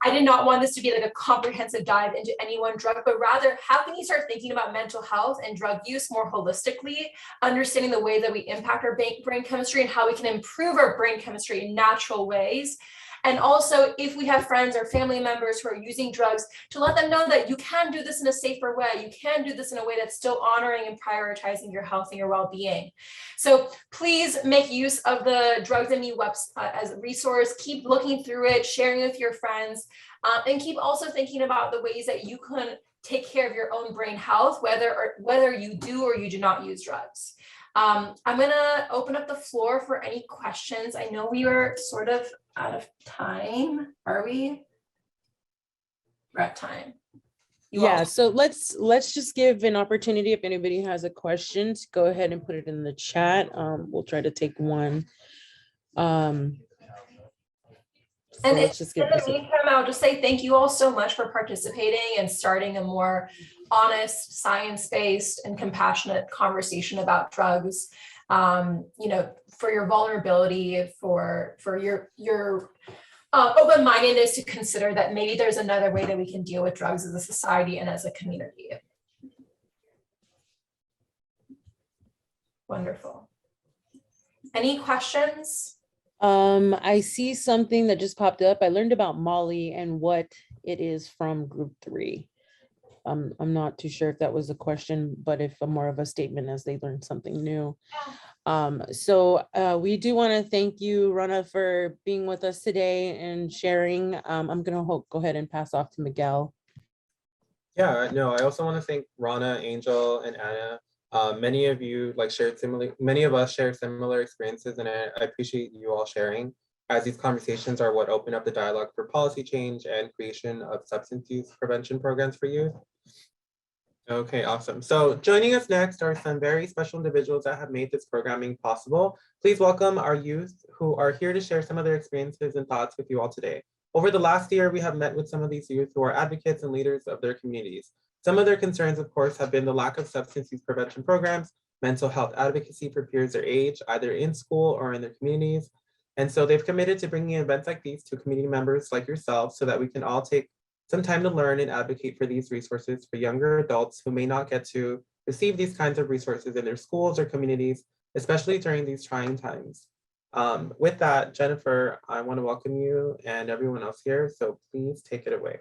I did not want this to be like a comprehensive dive into any one drug, but rather how can you start thinking about mental health and drug use more holistically, understanding the way that we impact our brain chemistry and how we can improve our brain chemistry in natural ways. And also, if we have friends or family members who are using drugs, to let them know that you can do this in a safer way. You can do this in a way that's still honoring and prioritizing your health and your well-being. So please make use of the Drugs and Me website as a resource. Keep looking through it, sharing with your friends, and keep also thinking about the ways that you can take care of your own brain health, whether you do or you do not use drugs. I'm gonna open up the floor for any questions. I know we are sort of out of time. Are we? We're at time. So let's just give an opportunity if anybody has a question to go ahead and put it in the chat. We'll try to take one. And in the meantime, I'll just say thank you all so much for participating and starting a more honest, science-based, and compassionate conversation about drugs. For your vulnerability, for your open-mindedness to consider that maybe there's another way that we can deal with drugs as a society and as a community. Wonderful. Any questions? I see something that just popped up. I learned about Molly and what it is from group 3. I'm not too sure if that was a question, but if more of a statement as they learned something new. We do want to thank you, Rana, for being with us today and sharing. I'm going to go ahead and pass off to Miguel. Yeah, no, I also want to thank Rana, Angel, and Anna. Many of us share similar experiences, and I appreciate you all sharing, as these conversations are what open up the dialogue for policy change and creation of substance use prevention programs for youth. Okay, awesome. So joining us next are some very special individuals that have made this programming possible. Please welcome our youth who are here to share some of their experiences and thoughts with you all today. Over the last year, we have met with some of these youth who are advocates and leaders of their communities. Some of their concerns, of course, have been the lack of substance use prevention programs, mental health advocacy for peers their age, either in school or in their communities. And so they've committed to bringing events like these to community members like yourselves so that we can all take some time to learn and advocate for these resources for younger adults who may not get to receive these kinds of resources in their schools or communities, especially during these trying times. With that, Jennifer, I want to welcome you and everyone else here, so please take it away.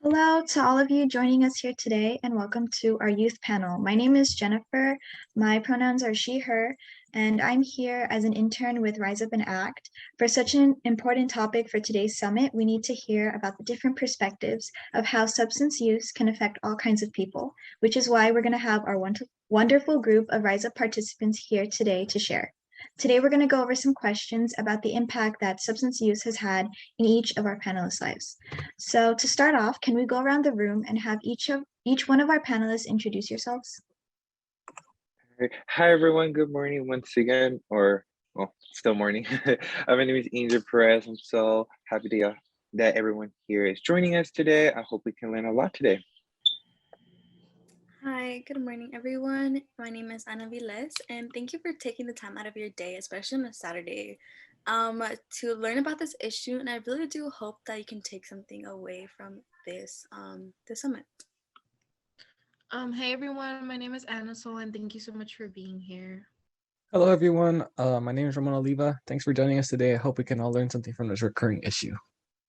Hello to all of you joining us here today, and welcome to our youth panel. My name is Jennifer. My pronouns are she, her, and I'm here as an intern with Rise Up and Act. For such an important topic for today's summit, we need to hear about the different perspectives of how substance use can affect all kinds of people, which is why we're going to have our wonderful group of Rise Up participants here today to share. Today, we're going to go over some questions about the impact that substance use has had in each of our panelists' lives. So to start off, can we go around the room and have each one of our panelists introduce yourselves? Hi, everyone. Good morning once again, or well, still morning. My name is Angel Perez. I'm so happy that everyone here is joining us today. I hope we can learn a lot today. Hi, good morning, everyone. My name is Ana Viles, and thank you for taking the time out of your day, especially on a Saturday, to learn about this issue. And I really do hope that you can take something away from this summit. Hey everyone, my name is Anna Sol, and thank you so much for being here. Hello everyone, my name is Ramon Oliva. Thanks for joining us today. I hope we can all learn something from this recurring issue.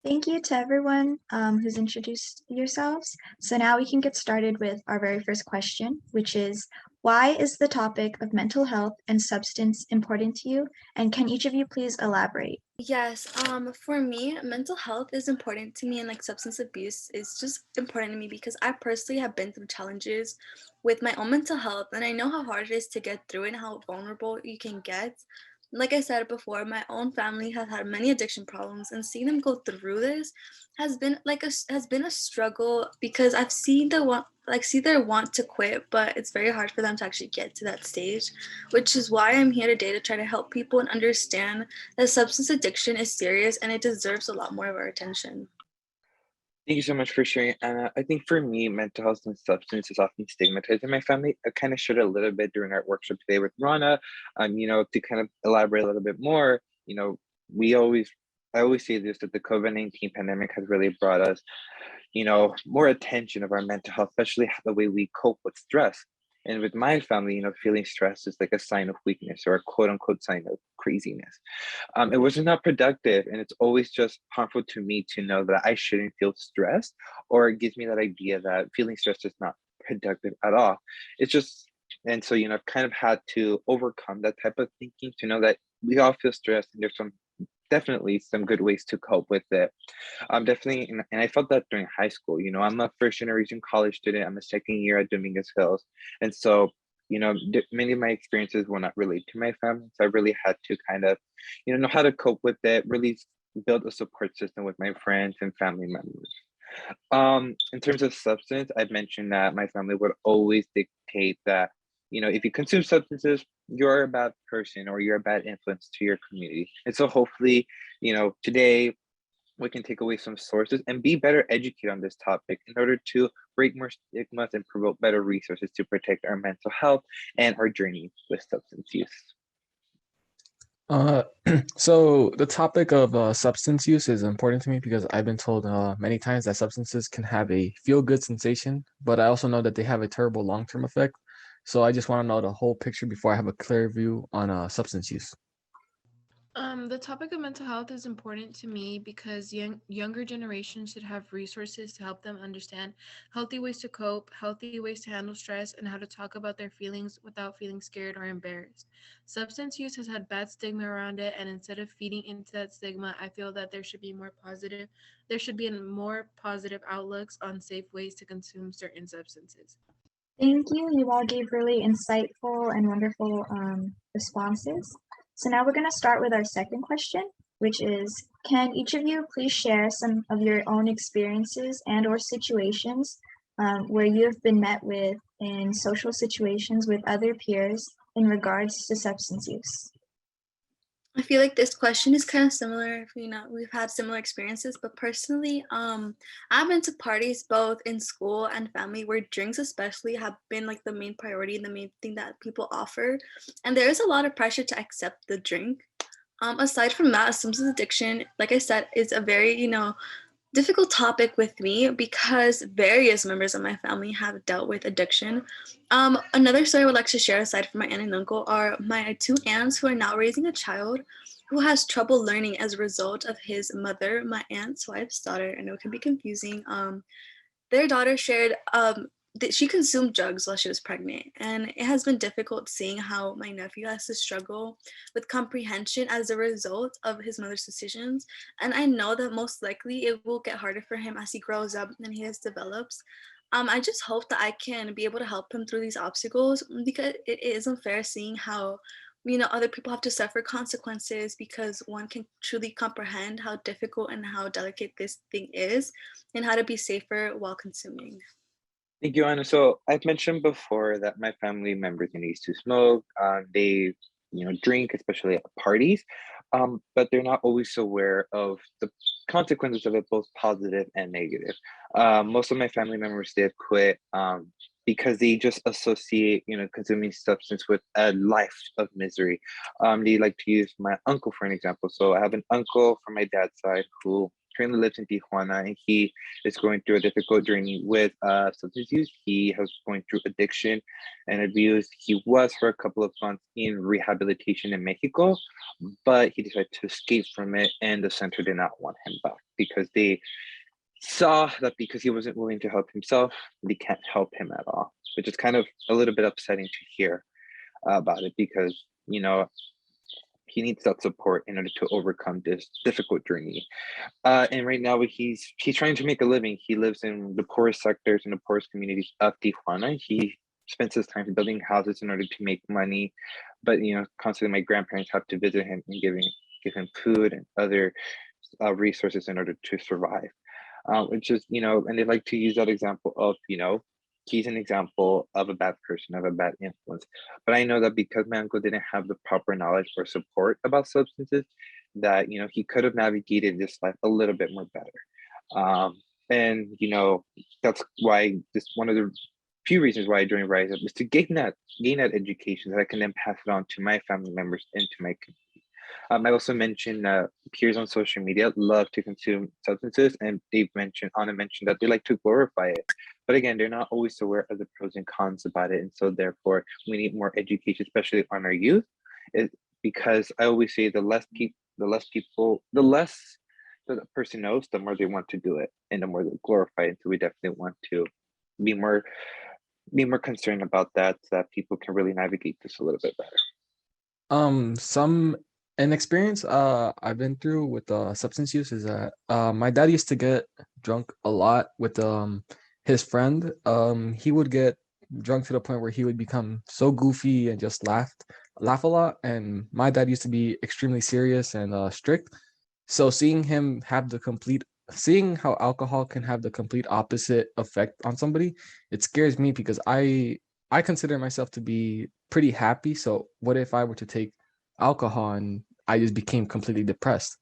Thank you to everyone who's introduced yourselves. So now we can get started with our very first question, which is, why is the topic of mental health and substance important to you? And can each of you please elaborate? Yes, for me, mental health is important to me, and like substance abuse is just important to me because I personally have been through challenges with my own mental health, and I know how hard it is to get through it and how vulnerable you can get. Like I said before, my own family has had many addiction problems, and seeing them go through this has been a struggle because I've seen their want to quit, but it's very hard for them to actually get to that stage, which is why I'm here today to try to help people and understand that substance addiction is serious and it deserves a lot more of our attention. Thank you so much for sharing, Anna. I think for me, mental health and substance is often stigmatized in my family. I kind of shared a little bit during our workshop today with Rana. To kind of elaborate a little bit more, I always say this, that the COVID-19 pandemic has really brought us, more attention of our mental health, especially the way we cope with stress. And with my family, feeling stressed is like a sign of weakness or a quote unquote sign of craziness. It was not productive, and it's always just harmful to me to know that I shouldn't feel stressed, or it gives me that idea that feeling stressed is not productive at all. It's just, and so, I've kind of had to overcome that type of thinking to know that we all feel stressed, and there's definitely some good ways to cope with it. Definitely, and I felt that during high school. I'm a first generation college student. I'm a second year at Dominguez Hills, and so many of my experiences will not relate to my family. So I really had to kind of, know how to cope with it. Really build a support system with my friends and family members. In terms of substance, I've mentioned that my family would always dictate that, if you consume substances, you're a bad person or you're a bad influence to your community. And so hopefully, today we can take away some sources and be better educated on this topic in order to break more stigmas and promote better resources to protect our mental health and our journey with substance use. So the topic of substance use is important to me because I've been told many times that substances can have a feel-good sensation, but I also know that they have a terrible long-term effect. So I just want to know the whole picture before I have a clear view on substance use. The topic of mental health is important to me because younger generations should have resources to help them understand healthy ways to cope, healthy ways to handle stress, and how to talk about their feelings without feeling scared or embarrassed. Substance use has had bad stigma around it, and instead of feeding into that stigma, I feel that there should be more positive outlooks on safe ways to consume certain substances. Thank you. You all gave really insightful and wonderful responses. So now we're going to start with our second question, which is, can each of you please share some of your own experiences and or situations where you have been met with in social situations with other peers in regards to substance use? I feel like this question is kind of similar. We've had similar experiences, but personally, I've been to parties both in school and family where drinks especially have been like the main priority and the main thing that people offer. And there is a lot of pressure to accept the drink. Aside from that, substance addiction, like I said, is a very, difficult topic with me because various members of my family have dealt with addiction. Another story I would like to share aside from my aunt and uncle are my two aunts who are now raising a child who has trouble learning as a result of his mother, my aunt's wife's daughter. I know it can be confusing. Their daughter shared that she consumed drugs while she was pregnant, and it has been difficult seeing how my nephew has to struggle with comprehension as a result of his mother's decisions. And I know that most likely it will get harder for him as he grows up and he develops. I just hope that I can be able to help him through these obstacles because it is unfair seeing how other people have to suffer consequences because one can truly comprehend how difficult and how delicate this thing is and how to be safer while consuming. Thank you, Anna. So I've mentioned before that my family members used to smoke. They, drink, especially at parties, but they're not always aware of the consequences of it, both positive and negative. Most of my family members did quit because they just associate, consuming substance with a life of misery. They like to use my uncle for an example. So I have an uncle from my dad's side who currently lives in Tijuana, and he is going through a difficult journey with substance use. He has going through addiction and abuse. He was for a couple of months in rehabilitation in Mexico, but he decided to escape from it, and the center did not want him back because they saw that because he wasn't willing to help himself, they can't help him at all, which is kind of a little bit upsetting to hear about it because, he needs that support in order to overcome this difficult journey. And right now he's trying to make a living. He lives in the poorest sectors in the poorest communities of Tijuana. He spends his time building houses in order to make money, but constantly my grandparents have to visit him and give him food and other resources in order to survive. Which is, and they like to use that example of, he's an example of a bad person, of a bad influence. But I know that because my uncle didn't have the proper knowledge or support about substances, that, he could have navigated this life a little bit more better. And, that's why this one of the few reasons why I joined Rise Up is to gain that education that I can then pass it on to my family members and to my community. I also mentioned peers on social media love to consume substances, and Anna mentioned that they like to glorify it. But again, they're not always aware of the pros and cons about it. And so therefore we need more education, especially on our youth, because I always say the less the person knows, the more they want to do it and the more they glorify it. So we definitely want to be more concerned about that, so that people can really navigate this a little bit better. Some an experience I've been through with substance use is that my dad used to get drunk a lot with his friend. He would get drunk to the point where he would become so goofy and just laugh a lot. And my dad used to be extremely serious and strict. So seeing how alcohol can have the complete opposite effect on somebody, it scares me because I consider myself to be pretty happy. So what if I were to take alcohol and I just became completely depressed?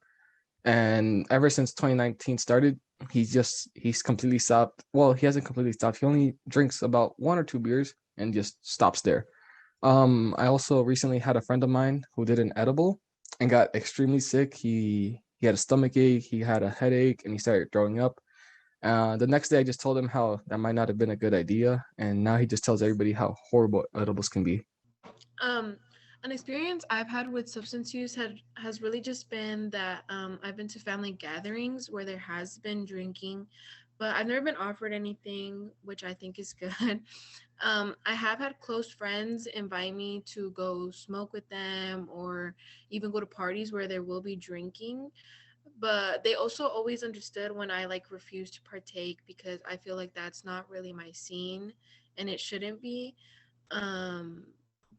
And ever since 2019 started, he's completely stopped. Well, he hasn't completely stopped. He only drinks about 1 or 2 beers and just stops there. I also recently had a friend of mine who did an edible and got extremely sick. He had a stomach ache, he had a headache, and he started throwing up. The next day, I just told him how that might not have been a good idea, and now he just tells everybody how horrible edibles can be. An experience I've had with substance use has really just been that I've been to family gatherings where there has been drinking, but I've never been offered anything, which I think is good. I have had close friends invite me to go smoke with them or even go to parties where there will be drinking, but they also always understood when I like refuse to partake because I feel like that's not really my scene and it shouldn't be. Um,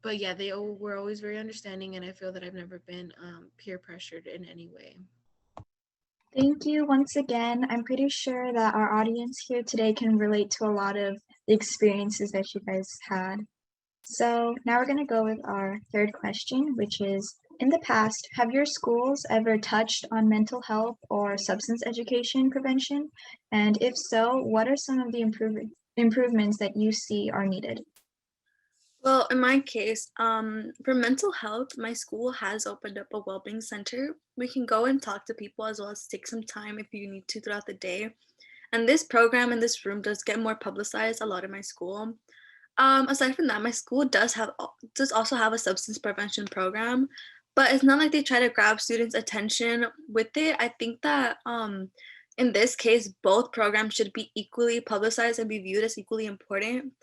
but yeah, were always very understanding, and I feel that I've never been peer pressured in any way. Thank you once again. I'm pretty sure that our audience here today can relate to a lot of the experiences that you guys had. So now we're going to go with our third question, which is, in the past, have your schools ever touched on mental health or substance education prevention? And if so, what are some of the improvements that you see are needed? Well, in my case, for mental health, my school has opened up a well-being center. We can go and talk to people as well as take some time if you need to throughout the day. And this program in this room does get more publicized a lot in my school. Aside from that, my school does also have a substance prevention program, but it's not like they try to grab students' attention with it. I think that in this case, both programs should be equally publicized and be viewed as equally important.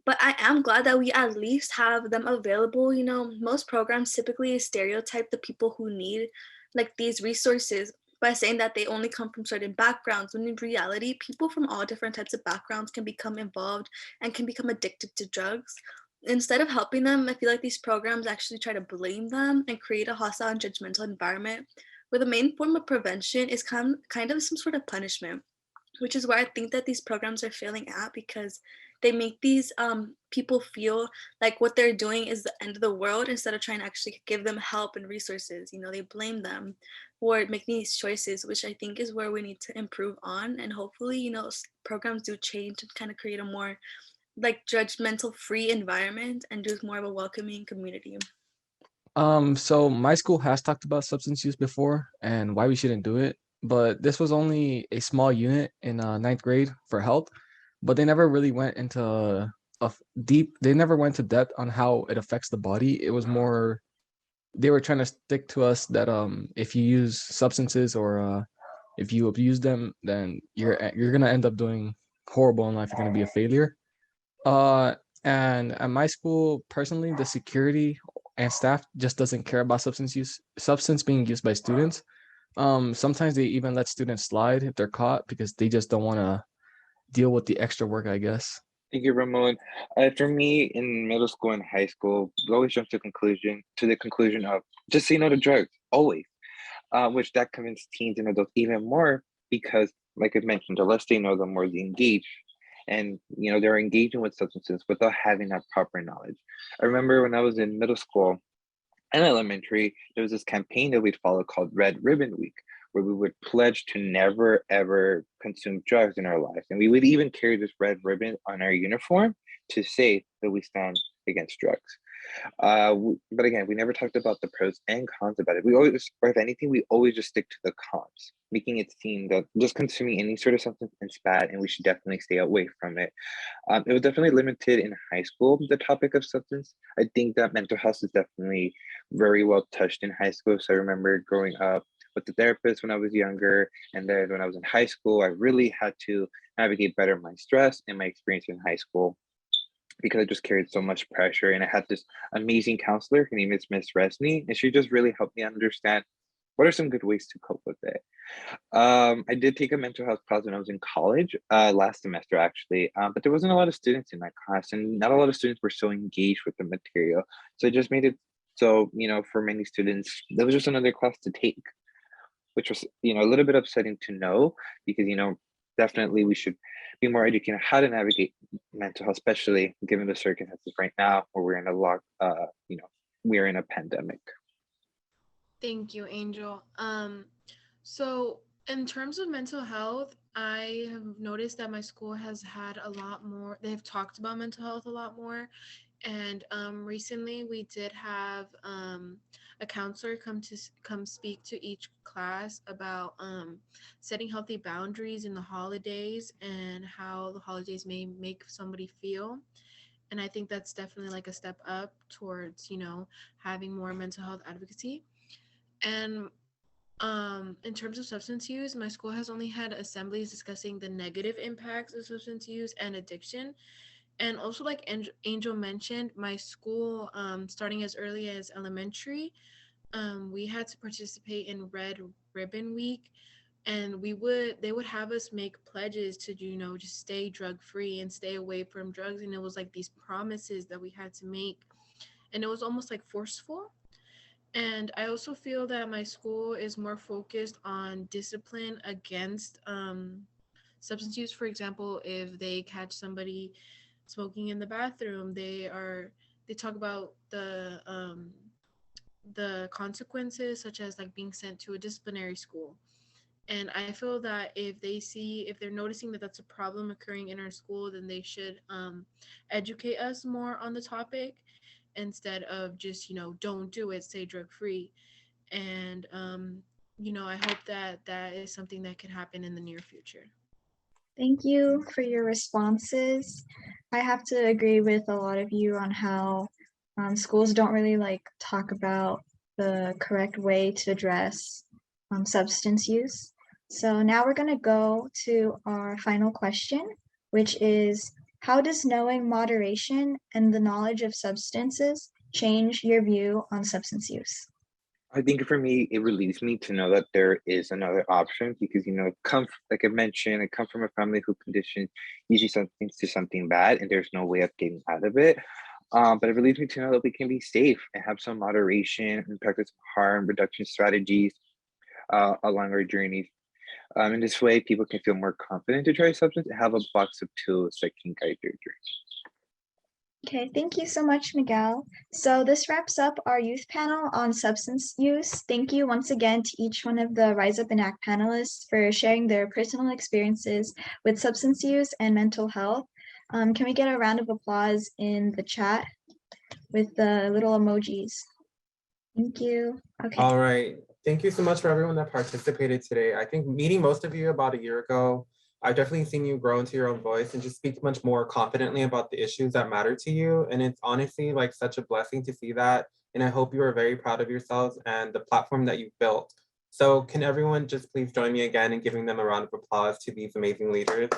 But I am glad that we at least have them available. You know, most programs typically stereotype the people who need like these resources by saying that they only come from certain backgrounds, when in reality, people from all different types of backgrounds can become involved and can become addicted to drugs. Instead of helping them, I feel like these programs actually try to blame them and create a hostile and judgmental environment where the main form of prevention is kind of some sort of punishment, which is where I think that these programs are failing at, because they make these people feel like what they're doing is the end of the world instead of trying to actually give them help and resources. You know, they blame them for making these choices, which I think is where we need to improve on. And hopefully, you know, programs do change and kind of create a more like judgmental free environment and just more of a welcoming community. So my school has talked about substance use before and why we shouldn't do it, but this was only a small unit in ninth grade for health, but they never really went into they never went to depth on how it affects the body. It was more, they were trying to stick to us that if you use substances or if you abuse them, then you're gonna end up doing horrible in life. You're gonna be a failure. Uh, and at my school, personally, the security and staff just doesn't care about substance being used by students. Sometimes they even let students slide if they're caught because they just don't want to deal with the extra work, I guess. Thank you, Ramon. For me, in middle school and high school, we always jump to the conclusion of just say no to drugs, always. Which that convinced teens and adults even more because, like I mentioned, the less they know, the more they engage. And you know, they're engaging with substances without having that proper knowledge. I remember when I was in middle school and elementary, there was this campaign that we'd follow called Red Ribbon Week, where we would pledge to never ever consume drugs in our lives. And we would even carry this red ribbon on our uniform to say that we stand against drugs. But again, we never talked about the pros and cons about it. We always, or if anything, we always just stick to the cons, making it seem that just consuming any sort of substance is bad and we should definitely stay away from it. It was definitely limited in high school, the topic of substance. I think that mental health is definitely very well touched in high school. So I remember growing up with the therapist when I was younger. And then when I was in high school, I really had to navigate better my stress and my experience in high school because I just carried so much pressure. And I had this amazing counselor. Her name is Miss Resney, and she just really helped me understand what are some good ways to cope with it. I did take a mental health class when I was in college, last semester actually, but there wasn't a lot of students in that class, and not a lot of students were so engaged with the material. So it just made it so, for many students, that was just another class to take, which was, a little bit upsetting to know because, definitely we should be more educated on how to navigate mental health, especially given the circumstances right now where we're in we're in a pandemic. Thank you, Angel. So in terms of mental health, I have noticed that my school has had a lot more, they have talked about mental health a lot more. And recently we did have a counselor come speak to each class about setting healthy boundaries in the holidays and how the holidays may make somebody feel. And I think that's definitely like a step up towards, having more mental health advocacy. And in terms of substance use, my school has only had assemblies discussing the negative impacts of substance use and addiction. And also, like Angel mentioned, my school, starting as early as elementary, we had to participate in Red Ribbon Week, and they would have us make pledges to, just stay drug free and stay away from drugs. And it was like these promises that we had to make, and it was almost like forceful. And I also feel that my school is more focused on discipline against substance use. For example, if they catch somebody smoking in the bathroom, they talk about the consequences, such as like being sent to a disciplinary school. And I feel that if they're noticing that that's a problem occurring in our school, then they should educate us more on the topic instead of just, don't do it, stay drug free. And, I hope that that is something that can happen in the near future. Thank you for your responses. I have to agree with a lot of you on how schools don't really talk about the correct way to address substance use. So now we're going to go to our final question, which is, how does knowing moderation and the knowledge of substances change your view on substance use? I think for me, it relieves me to know that there is another option because, like I mentioned, I come from a family who conditioned using something to something bad, and there's no way of getting out of it. But it relieves me to know that we can be safe and have some moderation and practice harm reduction strategies along our journeys. In this way, people can feel more confident to try substance and have a box of tools that can guide their journey. Okay, thank you so much, Miguel. So this wraps up our youth panel on substance use. Thank you once again to each one of the Rise Up and Act panelists for sharing their personal experiences with substance use and mental health. Can we get a round of applause in the chat with the little emojis? Thank you. Okay. All right. Thank you so much for everyone that participated today. I think meeting most of you about a year ago, I've definitely seen you grow into your own voice and just speak much more confidently about the issues that matter to you. And it's honestly like such a blessing to see that. And I hope you are very proud of yourselves and the platform that you've built. So can everyone just please join me again in giving them a round of applause to these amazing leaders?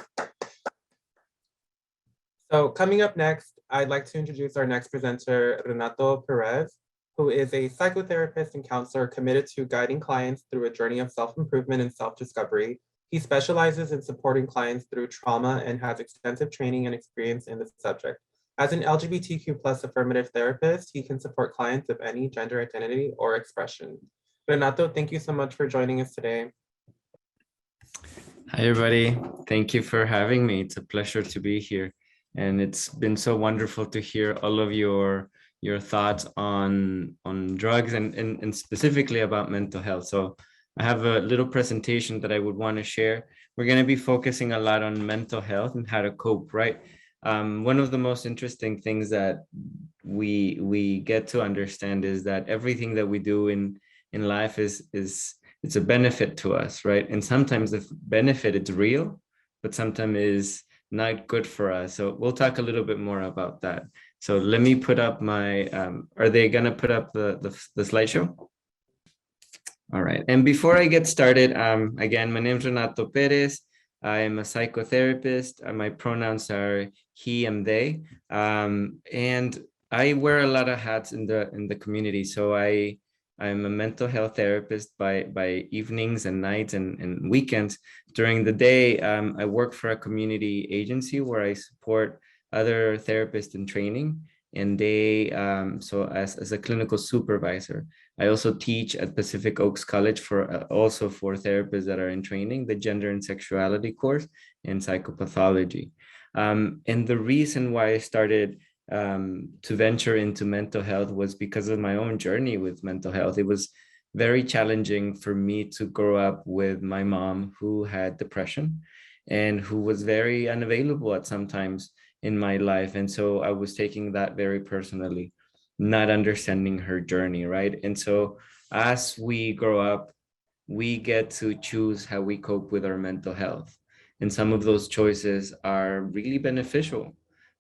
So coming up next, I'd like to introduce our next presenter, Renato Perez, who is a psychotherapist and counselor committed to guiding clients through a journey of self-improvement and self-discovery. He specializes in supporting clients through trauma and has extensive training and experience in the subject. As an LGBTQ+ affirmative therapist, he can support clients of any gender identity or expression. Renato, thank you so much for joining us today. Hi, everybody. Thank you for having me. It's a pleasure to be here. And it's been so wonderful to hear all of your thoughts on drugs and specifically about mental health. So I have a little presentation that I would want to share. We're going to be focusing a lot on mental health and how to cope, right? One of the most interesting things that we get to understand is that everything that we do in life is it's a benefit to us, right? And sometimes the benefit is real, but sometimes is not good for us. So we'll talk a little bit more about that. So let me put up my, are they gonna put up the slideshow? All right, and before I get started, again, my name is Renato Perez. I am a psychotherapist. My pronouns are he and they, and I wear a lot of hats in the community. So I'm a mental health therapist by evenings and nights and weekends. During the day, I work for a community agency where I support other therapists in training, and they so as a clinical supervisor. I also teach at Pacific Oaks College for also for therapists that are in training, the gender and sexuality course and psychopathology. And the reason why I started to venture into mental health was because of my own journey with mental health. It was very challenging for me to grow up with my mom who had depression and who was very unavailable at some times in my life. And so I was taking that very personally, not understanding her journey, right? And so as we grow up, we get to choose how we cope with our mental health. And some of those choices are really beneficial,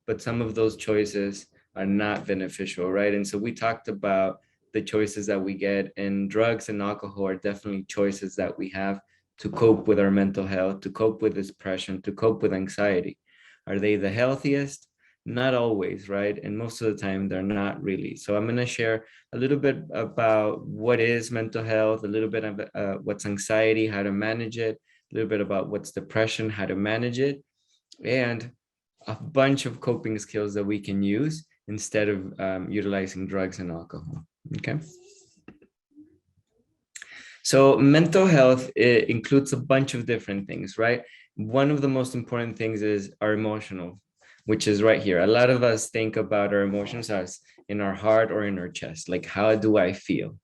but some of those choices are not beneficial, right? And so we talked about the choices that we get, and drugs and alcohol are definitely choices that we have to cope with our mental health, to cope with depression, to cope with anxiety. Are they the healthiest? Not always, right? And most of the time they're not really. So I'm going to share a little bit about what is mental health, a little bit about what's anxiety, how to manage it, a little bit about what's depression, how to manage it, and a bunch of coping skills that we can use instead of utilizing drugs and alcohol. Okay. So mental health, it includes a bunch of different things, right? One of the most important things is our emotional, which is right here. A lot of us think about our emotions as in our heart or in our chest, like how do I feel,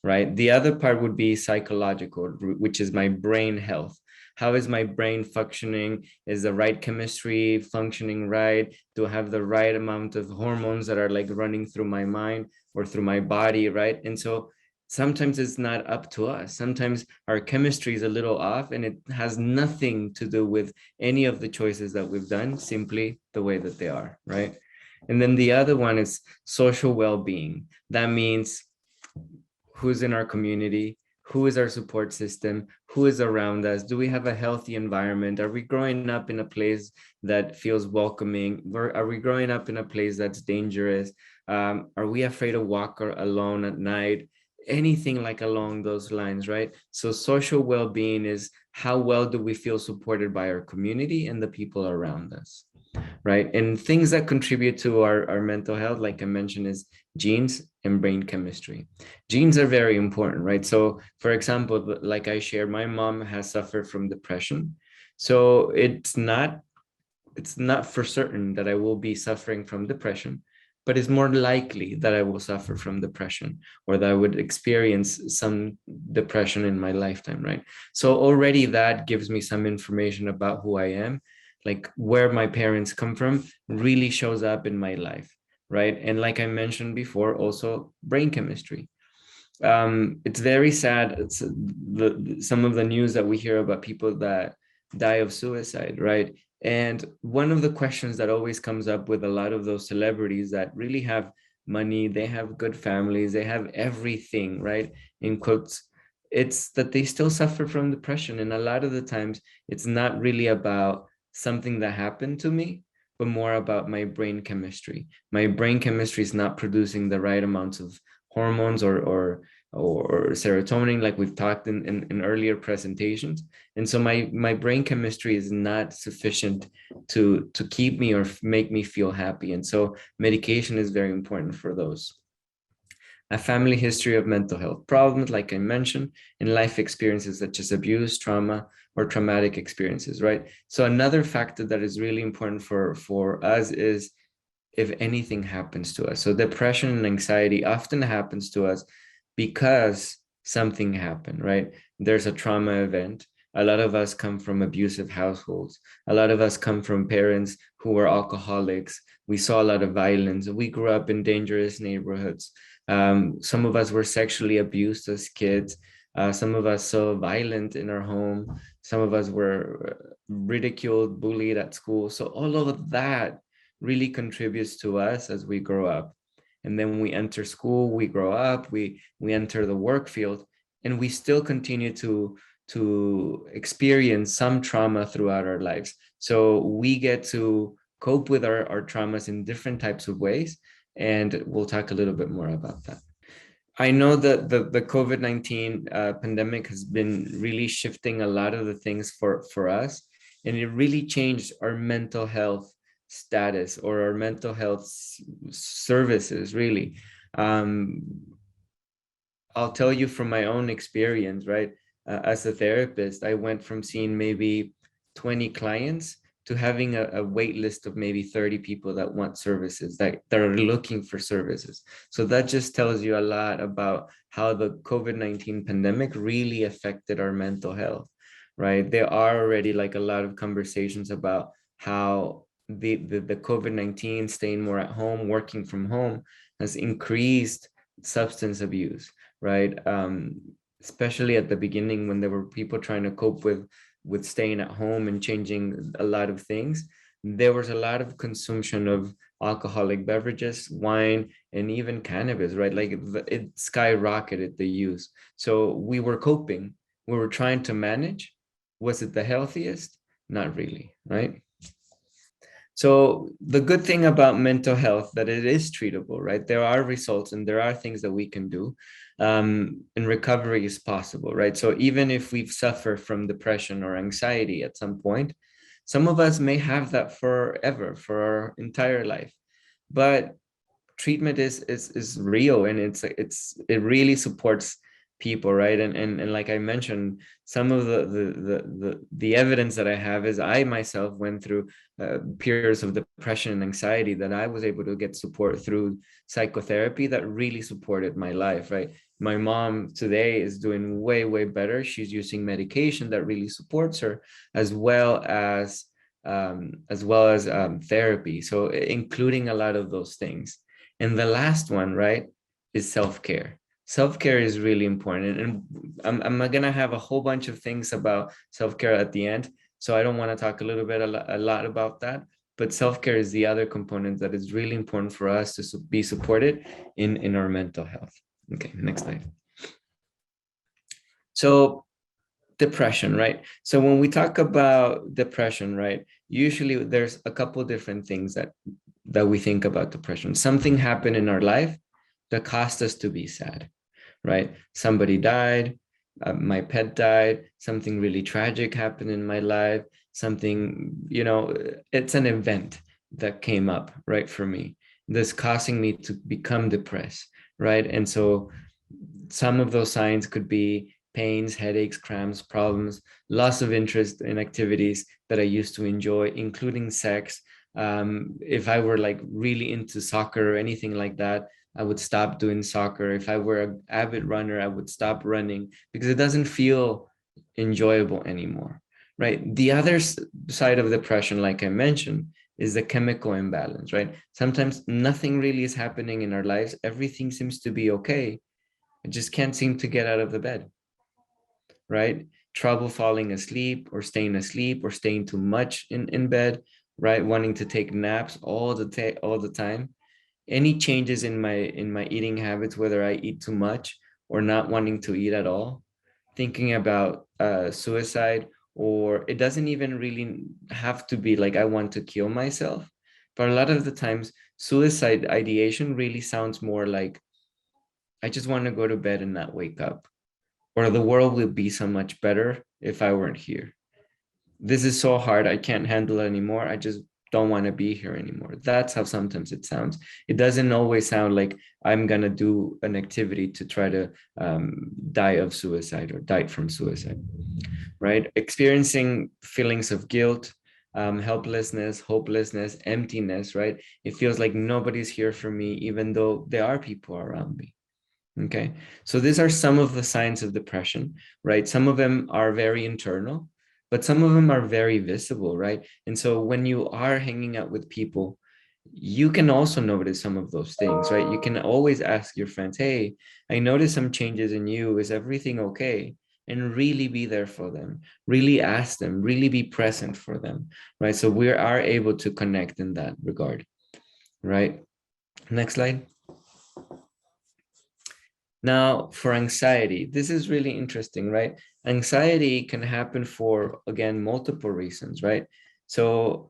right? The other part would be psychological, which is my brain health. How is my brain functioning? Is the right chemistry functioning right? Do I have the right amount of hormones that are like running through my mind or through my body, right? And so sometimes it's not up to us. Sometimes our chemistry is a little off and it has nothing to do with any of the choices that we've done, simply the way that they are, right? And then the other one is social well-being. That means who's in our community, who is our support system, who is around us, do we have a healthy environment, are we growing up in a place that feels welcoming, are we growing up in a place that's dangerous, are we afraid to walk alone at night, anything like along those lines, right? So social well-being is how well do we feel supported by our community and the people around us, right? And things that contribute to our mental health, like I mentioned, is genes and brain chemistry. Genes are very important, right? So for example, like I shared, my mom has suffered from depression. So it's not for certain that I will be suffering from depression, but it's more likely that I will suffer from depression or that I would experience some depression in my lifetime, right? So already that gives me some information about who I am, like where my parents come from really shows up in my life, right? And like I mentioned before, also brain chemistry. It's very sad. It's some of the news that we hear about people that die of suicide, right? And one of the questions that always comes up with a lot of those celebrities that really have money, they have good families, they have everything, right? In quotes, it's that they still suffer from depression. And a lot of the times it's not really about something that happened to me, but more about my brain chemistry. My brain chemistry is not producing the right amounts of hormones or serotonin, like we've talked in earlier presentations. And so my brain chemistry is not sufficient to keep me or make me feel happy. And so medication is very important for those. A family history of mental health problems, like I mentioned, and life experiences such as abuse, trauma, or traumatic experiences, right? So another factor that is really important for us is if anything happens to us. So depression and anxiety often happens to us because something happened, right? There's a trauma event. A lot of us come from abusive households. A lot of us come from parents who were alcoholics. We saw a lot of violence. We grew up in dangerous neighborhoods. Some of us were sexually abused as kids. Some of us saw violence in our home. Some of us were ridiculed, bullied at school. So all of that really contributes to us as we grow up. And then when we enter school, we grow up, we enter the work field, and we still continue to experience some trauma throughout our lives. So we get to cope with our traumas in different types of ways. And we'll talk a little bit more about that. I know that the COVID-19 pandemic has been really shifting a lot of the things for us, and it really changed our mental health status or our mental health services, really. I'll tell you from my own experience, right? As a therapist, I went from seeing maybe 20 clients to having a wait list of maybe 30 people that want services, that are looking for services. So that just tells you a lot about how the COVID-19 pandemic really affected our mental health, right? There are already like a lot of conversations about how the COVID-19, staying more at home, working from home, has increased substance abuse, right? Especially at the beginning when there were people trying to cope with staying at home and changing a lot of things. There was a lot of consumption of alcoholic beverages, wine, and even cannabis, right? Like it skyrocketed the use. So we were coping, we were trying to manage. Was it the healthiest? Not really, right? So the good thing about mental health, that it is treatable, right? There are results and there are things that we can do, and recovery is possible, right? So even if we've suffered from depression or anxiety at some point, some of us may have that forever, for our entire life, but treatment is real, and it really supports people, right? And like I mentioned, some of the evidence that I have is I myself went through periods of depression and anxiety that I was able to get support through psychotherapy that really supported my life, right? My mom today is doing way better. She's using medication that really supports her, as well as therapy. So including a lot of those things. And the last one, right, is self-care. Self-care is really important. And I'm going to have a whole bunch of things about self-care at the end. So I don't want to talk a lot about that. But self-care is the other component that is really important for us to be supported in our mental health. Okay, next slide. So depression, right? So when we talk about depression, right, usually there's a couple different things that we think about depression. Something happened in our life that caused us to be sad, right? Somebody died, my pet died, something really tragic happened in my life, something, it's an event that came up, right, for me, that's causing me to become depressed, right? And so some of those signs could be pains, headaches, cramps, problems, loss of interest in activities that I used to enjoy, including sex. If I were like really into soccer or anything like that, I would stop doing soccer. If I were an avid runner, I would stop running because it doesn't feel enjoyable anymore, right? The other side of depression, like I mentioned, is the chemical imbalance, right? Sometimes nothing really is happening in our lives. Everything seems to be okay. I just can't seem to get out of the bed, right? Trouble falling asleep or staying too much in bed, right? Wanting to take naps all the time. Any changes in my eating habits, whether I eat too much or not wanting to eat at all, thinking about suicide, or it doesn't even really have to be like I want to kill myself, but a lot of the times suicide ideation really sounds more like I just want to go to bed and not wake up, or the world will be so much better if I weren't here. This is so hard, I can't handle it anymore. I just don't want to be here anymore. That's how sometimes it sounds. It doesn't always sound like I'm going to do an activity to try to die of suicide or die from suicide, right? Experiencing feelings of guilt, helplessness, hopelessness, emptiness, right? It feels like nobody's here for me, even though there are people around me, Okay, so these are some of the signs of depression, right? Some of them are very internal, but some of them are very visible, right? And so when you are hanging out with people, you can also notice some of those things, right? You can always ask your friends, hey, I noticed some changes in you. Is everything okay? And really be there for them, really ask them, really be present for them, right? So we are able to connect in that regard, right? Next slide. Now, for anxiety, this is really interesting, right? Anxiety can happen for, again, multiple reasons, right? So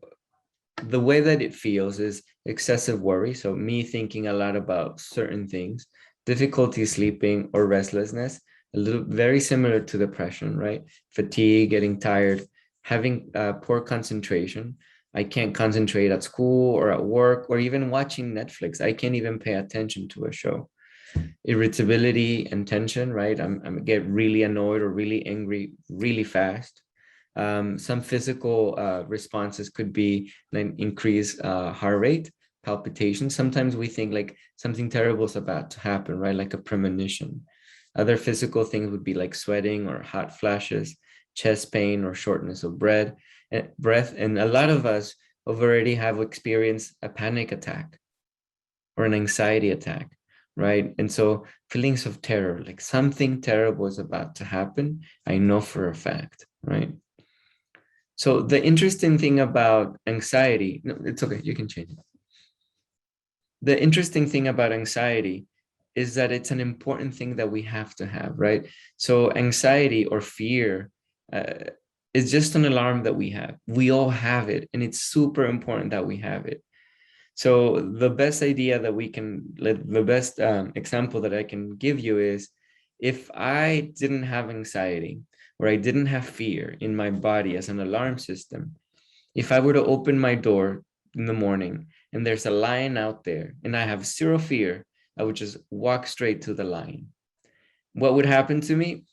the way that it feels is excessive worry. So me thinking a lot about certain things, difficulty sleeping or restlessness, a little very similar to depression, right? Fatigue, getting tired, having poor concentration. I can't concentrate at school or at work or even watching Netflix. I can't even pay attention to a show. Irritability and tension, right? I'm get really annoyed or really angry really fast. Some physical responses could be an increased heart rate, palpitations. Sometimes we think like something terrible is about to happen, right? Like a premonition. Other physical things would be like sweating or hot flashes, chest pain or shortness of breath. And a lot of us already have experienced a panic attack or an anxiety attack, right? And so feelings of terror, like something terrible is about to happen, I know for a fact, right? So the interesting thing about anxiety, no, it's okay, you can change it. The interesting thing about anxiety is that it's an important thing that we have to have, right? So anxiety or fear is just an alarm that we have. We all have it, and it's super important that we have it. So the best idea that we can, the best example that I can give you is, if I didn't have anxiety or I didn't have fear in my body as an alarm system, if I were to open my door in the morning and there's a lion out there and I have zero fear, I would just walk straight to the lion. What would happen to me?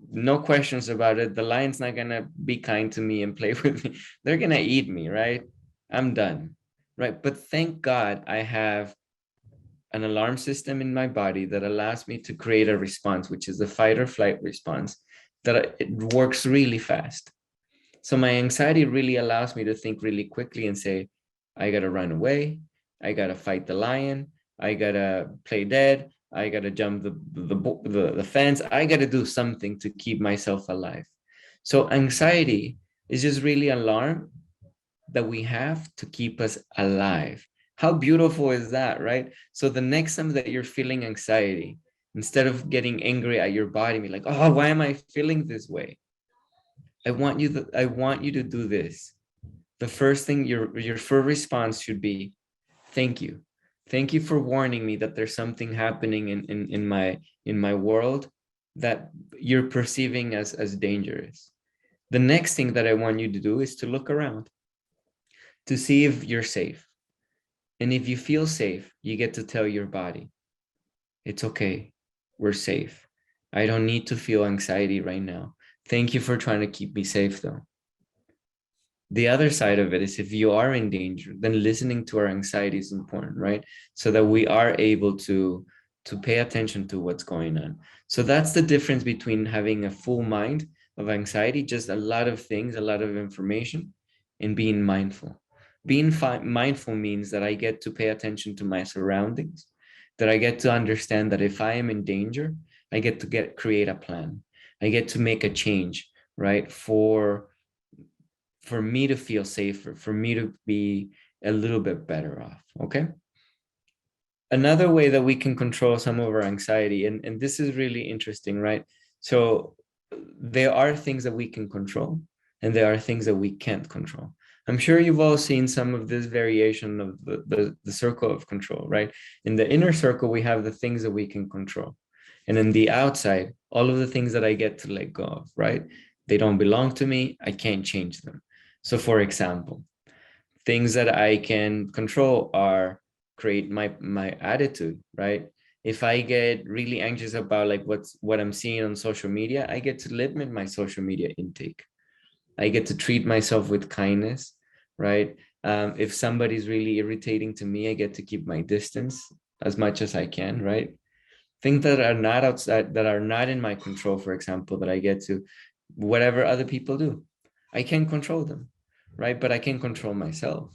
No questions about it. The lion's not gonna be kind to me and play with me. They're gonna eat me, right? I'm done, right? But thank God I have an alarm system in my body that allows me to create a response, which is the fight or flight response, that it works really fast. So my anxiety really allows me to think really quickly and say, I gotta run away, I gotta fight the lion, I gotta play dead, I gotta jump the fence, I gotta do something to keep myself alive. So anxiety is just really an alarm that we have to keep us alive. How beautiful is that, right? So the next time that you're feeling anxiety, instead of getting angry at your body, be like, oh, why am I feeling this way? I want you to do this. The first thing, your first response should be, thank you. Thank you for warning me that there's something happening in my world that you're perceiving as dangerous. The next thing that I want you to do is to look around to see if you're safe. And if you feel safe, you get to tell your body, it's okay, we're safe. I don't need to feel anxiety right now. Thank you for trying to keep me safe though. The other side of it is, if you are in danger, then listening to our anxiety is important, right? So that we are able to pay attention to what's going on. So that's the difference between having a full mind of anxiety, just a lot of things, a lot of information, and being mindful. Being mindful means that I get to pay attention to my surroundings, that I get to understand that if I am in danger, I get to create a plan. I get to make a change, right? For me to feel safer, for me to be a little bit better off, okay? Another way that we can control some of our anxiety, and this is really interesting, right? So there are things that we can control, and there are things that we can't control. I'm sure you've all seen some of this variation of the circle of control, right? In the inner circle, we have the things that we can control. And in the outside, all of the things that I get to let go of, right? They don't belong to me, I can't change them. So for example, things that I can control are create my attitude, right? If I get really anxious about like what I'm seeing on social media, I get to limit my social media intake. I get to treat myself with kindness, right? If somebody's really irritating to me, I get to keep my distance as much as I can, right? things that are not outside, that are not in my control, for example, that I get to, whatever other people do. I can't control them, right? But I can control myself.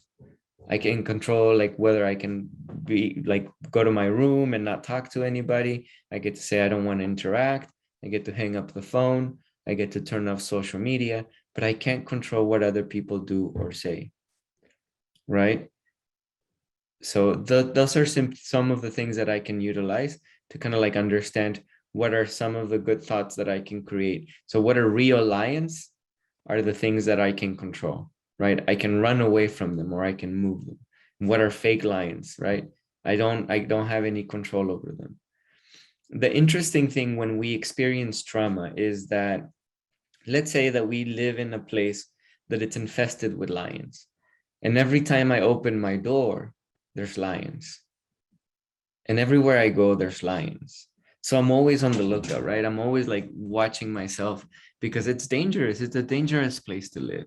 I can control like whether I can be like go to my room and not talk to anybody. I get to say I don't want to interact. I get to hang up the phone. I get to turn off social media, but I can't control what other people do or say, right? So those are some of the things that I can utilize to kind of like understand what are some of the good thoughts that I can create. So what are real lions are the things that I can control, right? I can run away from them or I can move them. What are fake lions, right? I don't have any control over them. The interesting thing when we experience trauma is that, let's say that we live in a place that it's infested with lions. And every time I open my door, there's lions. And everywhere I go, there's lions. So I'm always on the lookout, right? I'm always like watching myself because it's dangerous. It's a dangerous place to live.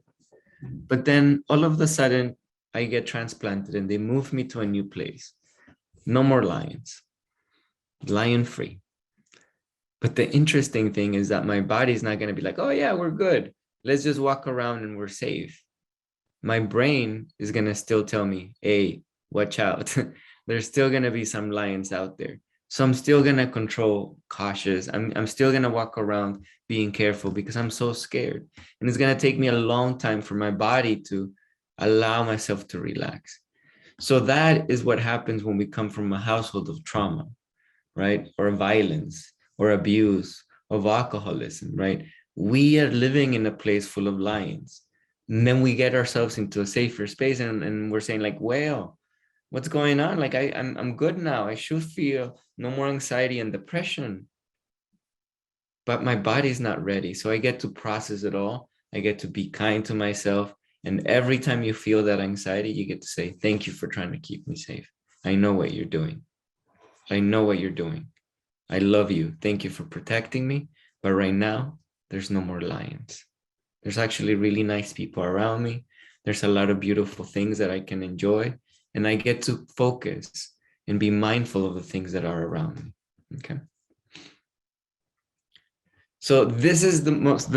But then all of a sudden, I get transplanted and they move me to a new place. No more lions, lion free. But the interesting thing is that my body's not going to be like, oh yeah, we're good. Let's just walk around and we're safe. My brain is going to still tell me, hey, watch out. There's still going to be some lions out there. So I'm still going to control cautious. I'm still going to walk around being careful because I'm so scared. And it's going to take me a long time for my body to allow myself to relax. So that is what happens when we come from a household of trauma, right? Or violence or abuse, of alcoholism, right? We are living in a place full of lions. And then we get ourselves into a safer space and we're saying like, well, what's going on? Like I'm good now. I should feel no more anxiety and depression. But my body's not ready. So I get to process it all. I get to be kind to myself. And every time you feel that anxiety, you get to say, thank you for trying to keep me safe. I know what you're doing. I know what you're doing. I love you. Thank you for protecting me. But right now, there's no more lions. There's actually really nice people around me. There's a lot of beautiful things that I can enjoy. And I get to focus and be mindful of the things that are around me. Okay. So this is the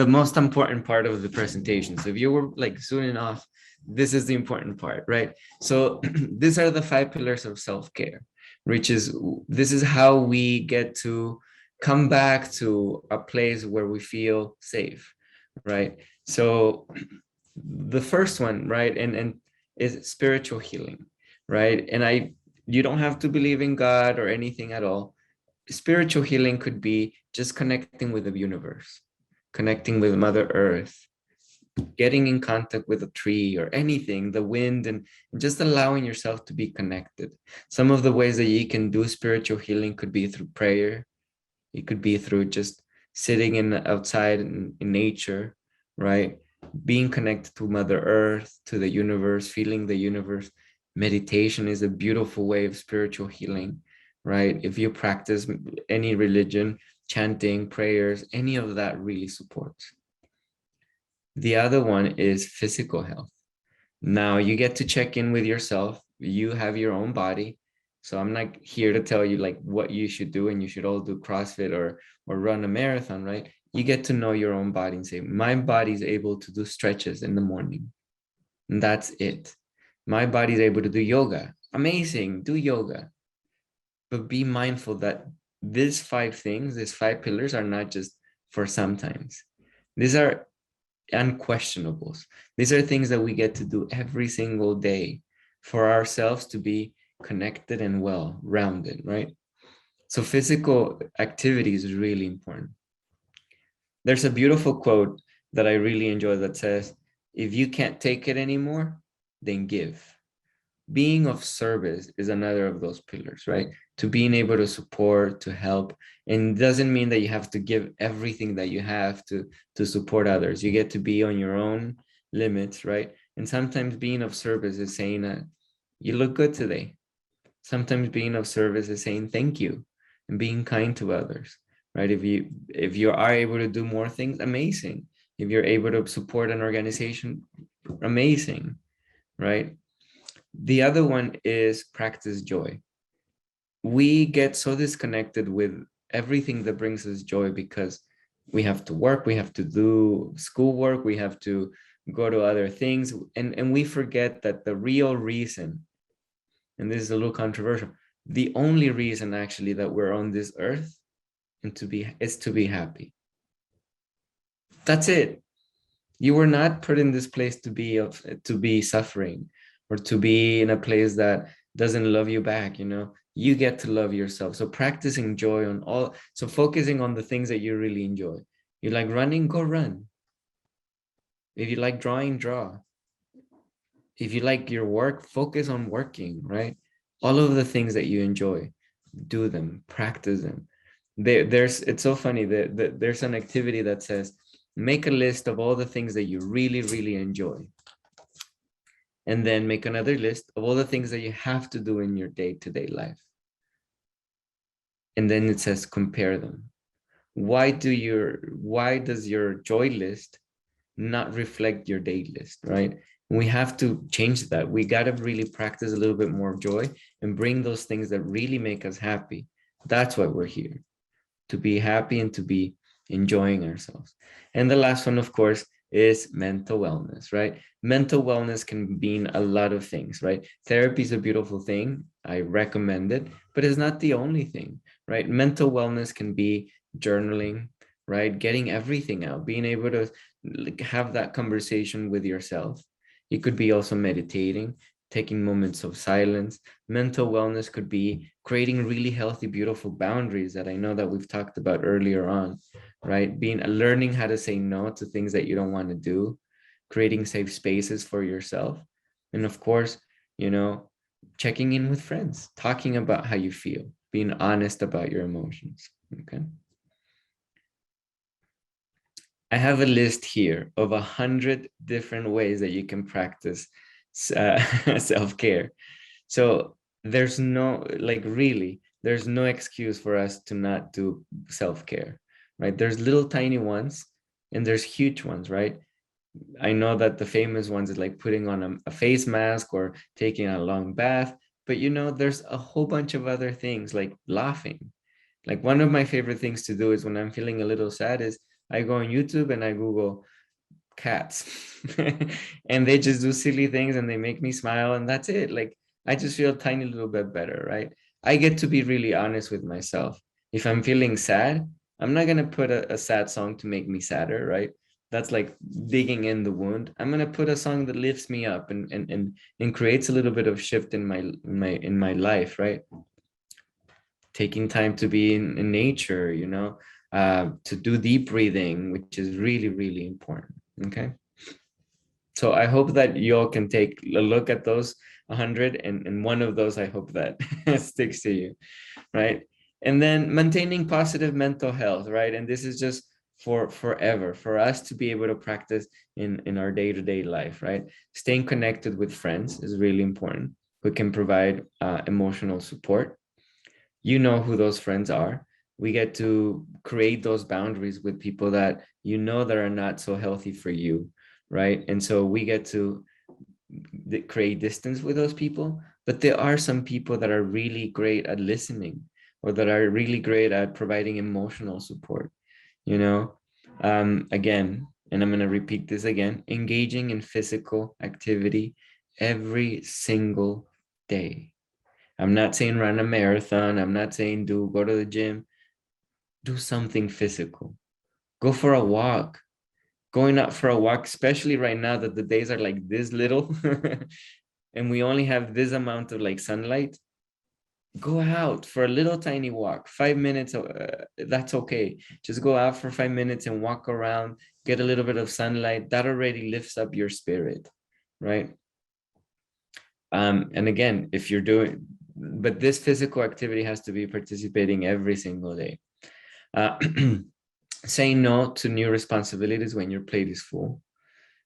most important part of the presentation. So if you were like zooming off, this is the important part, right? So these are the 5 pillars of self-care, which is, this is how we get to come back to a place where we feel safe, right? So the first one, right, and is spiritual healing, right? And you don't have to believe in God or anything at all. Spiritual healing could be just connecting with the universe, connecting with Mother Earth, getting in contact with a tree or anything, the wind, and just allowing yourself to be connected. Some of the ways that you can do spiritual healing could be through prayer. It could be through just sitting outside in nature, right? Being connected to Mother Earth, to the universe, feeling the universe. Meditation is a beautiful way of spiritual healing, right? If you practice any religion, chanting, prayers, any of that really supports. The other one is physical health. Now you get to check in with yourself. You have your own body. So I'm not here to tell you like what you should do and you should all do CrossFit or run a marathon, right? You get to know your own body and say, my body's able to do stretches in the morning. And that's it. My body's able to do yoga. Amazing, do yoga. But be mindful that these 5 things, these 5 pillars are not just for sometimes. These are unquestionables. These are things that we get to do every single day for ourselves to be connected and well-rounded, right? So physical activity is really important. There's a beautiful quote that I really enjoy that says, if you can't take it anymore, then give. Being of service is another of those pillars, right? To being able to support, to help. And it doesn't mean that you have to give everything that you have to support others. You get to be on your own limits, right? And sometimes being of service is saying that you look good today. Sometimes being of service is saying thank you and being kind to others, right? If you are able to do more things, amazing. If you're able to support an organization, amazing, right? The other one is practice joy. we get so disconnected with everything that brings us joy because we have to work, we have to do schoolwork, we have to go to other things, and we forget that the real reason, and this is a little controversial, the only reason actually that we're on this earth is to be happy. That's it. You were not put in this place to be suffering or to be in a place that doesn't love you back, you know. You get to love yourself. So practicing joy on all, so focusing on the things that you really enjoy. You like running, go run. If you like drawing, draw. If you like your work, focus on working, right? All of the things that you enjoy, do them, practice them. It's so funny that there's an activity that says, make a list of all the things that you really, really enjoy. And then make another list of all the things that you have to do in your day-to-day life. And then it says, compare them. Why does your joy list not reflect your day list, right? We have to change that. We got to really practice a little bit more joy and bring those things that really make us happy. That's why we're here, to be happy and to be enjoying ourselves. And the last one, of course, is mental wellness, right? Mental wellness can mean a lot of things, right? Therapy is a beautiful thing. I recommend it, but it's not the only thing, right? Mental wellness can be journaling, right? Getting everything out, being able to have that conversation with yourself. It could be also meditating, taking moments of silence. Mental wellness could be creating really healthy, beautiful boundaries that I know that we've talked about earlier on, right? Learning how to say no to things that you don't want to do, creating safe spaces for yourself. And of course, you know, checking in with friends, talking about how you feel, being honest about your emotions, okay? I have a list here of 100 different ways that you can practice self-care. So there's no, there's no excuse for us to not do self-care, right? There's little tiny ones and there's huge ones, right? I know that the famous ones is like putting on a face mask or taking a long bath, but you know, there's a whole bunch of other things like laughing. Like one of my favorite things to do is when I'm feeling a little sad is I go on YouTube and I Google cats and they just do silly things and they make me smile and that's it. Like I just feel a tiny little bit better, right? I get to be really honest with myself. If I'm feeling sad, I'm not gonna put a sad song to make me sadder, right? That's like digging in the wound. I'm gonna put a song that lifts me up and creates a little bit of shift in my life, right? Taking time to be in nature, you know, to do deep breathing, which is really, really important. Okay. So I hope that you all can take a look at those 100 and one of those, I hope that sticks to you, right? And then maintaining positive mental health, right? And this is just for forever, for us to be able to practice in our day-to-day life, right? Staying connected with friends is really important. We can provide emotional support. You know who those friends are. We get to create those boundaries with people that you know that are not so healthy for you, right? And so we get to create distance with those people, but there are some people that are really great at listening or that are really great at providing emotional support, you know? Again, and I'm going to repeat this again, engaging in physical activity every single day. I'm not saying run a marathon. I'm not saying go to the gym. Do something physical. Go for a walk. Going out for a walk, especially right now that the days are like this little and we only have this amount of like sunlight. Go out for a little tiny walk, 5 minutes. That's okay. Just go out for 5 minutes and walk around, get a little bit of sunlight. That already lifts up your spirit, right? And again, if you're doing, but this physical activity has to be participating every single day. Saying no to new responsibilities when your plate is full.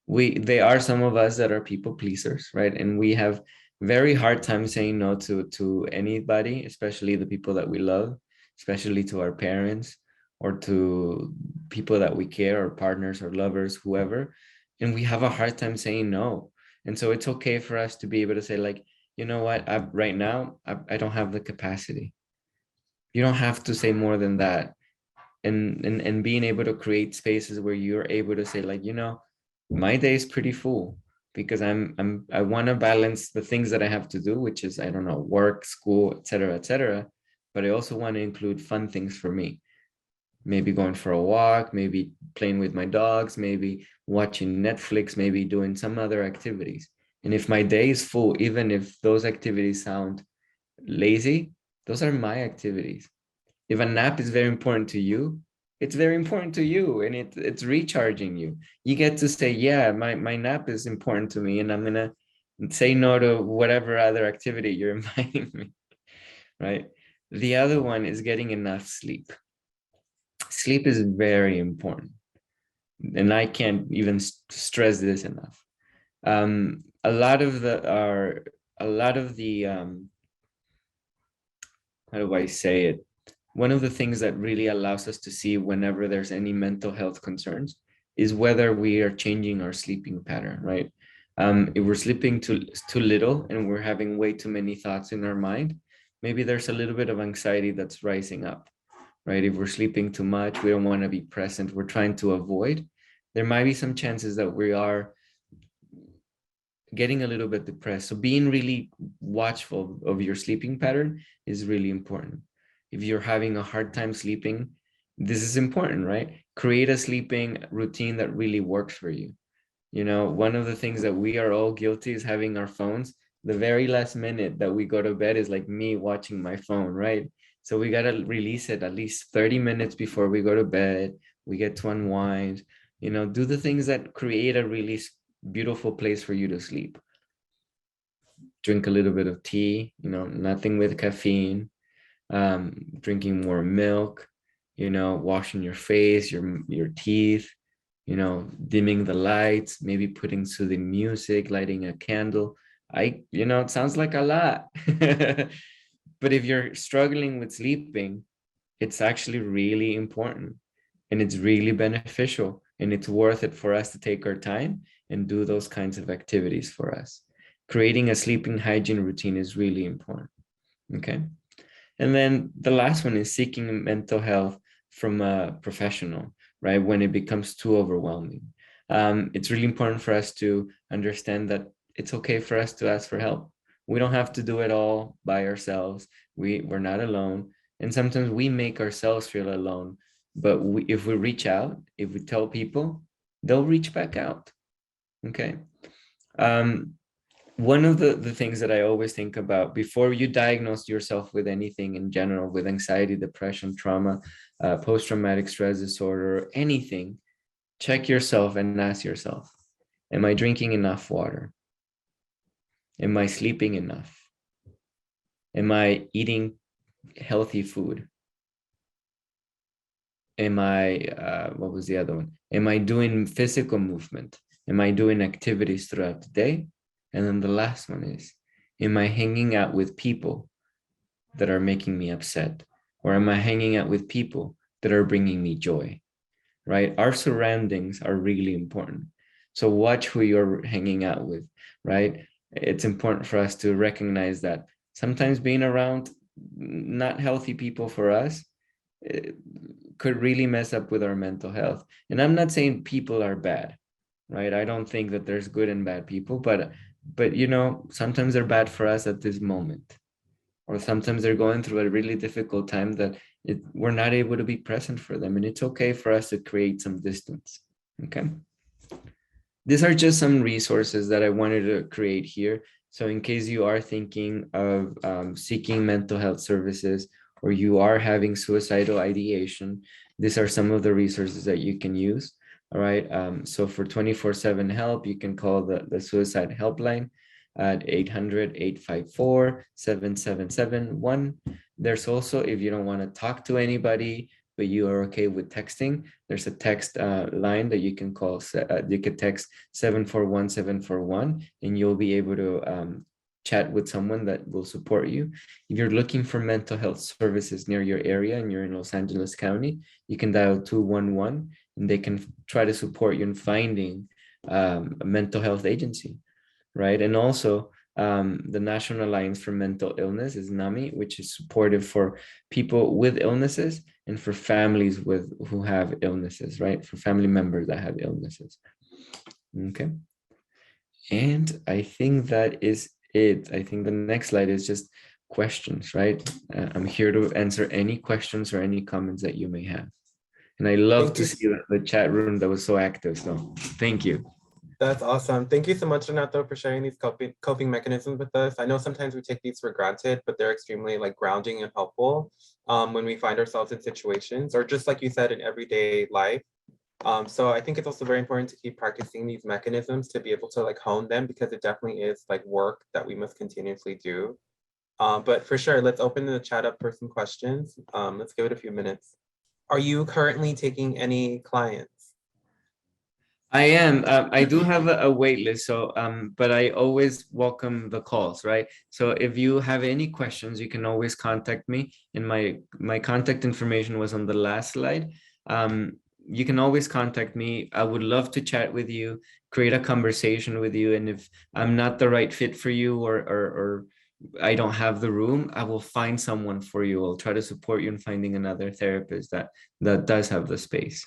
There are some of us that are people pleasers, right? And we have very hard time saying no to anybody, especially the people that we love, especially to our parents or to people that we care, or partners or lovers, whoever. And we have a hard time saying no. And so it's okay for us to be able to say like, you know what, right now, I don't have the capacity. You don't have to say more than that. And being able to create spaces where you're able to say, like, my day is pretty full because I want to balance the things that I have to do, which is, I don't know, work, school, etc., etc. But I also want to include fun things for me. Maybe going for a walk, maybe playing with my dogs, maybe watching Netflix, maybe doing some other activities. And if my day is full, even if those activities sound lazy, those are my activities. If a nap is very important to you, it's very important to you, and it's recharging you. You get to say, yeah, my nap is important to me, and I'm gonna say no to whatever other activity you're inviting me, right? The other one is getting enough sleep. Sleep is very important, and I can't even stress this enough. A lot of the how do I say it? One of the things that really allows us to see whenever there's any mental health concerns is whether we are changing our sleeping pattern, right? If we're sleeping too little and we're having way too many thoughts in our mind, maybe there's a little bit of anxiety that's rising up, right? If we're sleeping too much, we don't want to be present, we're trying to avoid, there might be some chances that we are getting a little bit depressed. So being really watchful of your sleeping pattern is really important. If you're having a hard time sleeping, this is important, right? Create a sleeping routine that really works for you. One of the things that we are all guilty is having our phones. The very last minute that we go to bed is like me watching my phone, right? So we got to release it at least 30 minutes before we go to bed. We get to unwind, do the things that create a really beautiful place for you to sleep. Drink a little bit of tea, nothing with caffeine, drinking more milk, washing your face, your teeth, dimming the lights, maybe putting soothing music, lighting a candle. It sounds like a lot, but if you're struggling with sleeping, it's actually really important, and it's really beneficial, and it's worth it for us to take our time and do those kinds of activities for us. Creating a sleeping hygiene routine is really important. Okay. And then the last one is seeking mental health from a professional, right? When it becomes too overwhelming. It's really important for us to understand that it's okay for us to ask for help. We don't have to do it all by ourselves. We're not alone. And sometimes we make ourselves feel alone. But if we reach out, if we tell people, they'll reach back out. Okay. One of the things that I always think about before you diagnose yourself with anything in general, with anxiety, depression, trauma, post-traumatic stress disorder, anything, check yourself and ask yourself, am I drinking enough water? Am I sleeping enough? Am I eating healthy food? Am I, what was the other one? Am I doing physical movement? Am I doing activities throughout the day? And then the last one is, am I hanging out with people that are making me upset? Or am I hanging out with people that are bringing me joy, right? Our surroundings are really important. So watch who you're hanging out with, right? It's important for us to recognize that sometimes being around not healthy people for us could really mess up with our mental health. And I'm not saying people are bad, right? I don't think that there's good and bad people, but sometimes they're bad for us at this moment, or sometimes they're going through a really difficult time that we're not able to be present for them, and it's okay for us to create some distance. Okay, these are just some resources that I wanted to create here. So in case you are thinking of seeking mental health services, or you are having suicidal ideation, these are some of the resources that you can use. All right. So for 24/7 help, you can call the suicide helpline at 800-854-7771. There's also, if you don't want to talk to anybody, but you are okay with texting, there's a text line that you can call. You can text 741-741, and you'll be able to chat with someone that will support you. If you're looking for mental health services near your area and you're in Los Angeles County, you can dial 211, and they can try to support you in finding a mental health agency, right? And also, the National Alliance for Mental Illness is NAMI, which is supportive for people with illnesses and for families who have illnesses, right? For family members that have illnesses. Okay. And I think that is it. I think the next slide is just questions, right? I'm here to answer any questions or any comments that you may have. And I love to see the chat room that was so active. So thank you. That's awesome. Thank you so much, Renato, for sharing these coping mechanisms with us. I know sometimes we take these for granted, but they're extremely like grounding and helpful when we find ourselves in situations, or just like you said, in everyday life. So I think it's also very important to keep practicing these mechanisms to be able to like hone them, because it definitely is like work that we must continuously do. But for sure, let's open the chat up for some questions. Let's give it a few minutes. Are you currently taking any clients? I am. I do have a wait list, so but I always welcome the calls, right? So if you have any questions, you can always contact me. And my contact information was on the last slide. You can always contact me. I would love to chat with you, create a conversation with you. And if I'm not the right fit for you, or I don't have the room, I will find someone for you. I'll try to support you in finding another therapist that does have the space.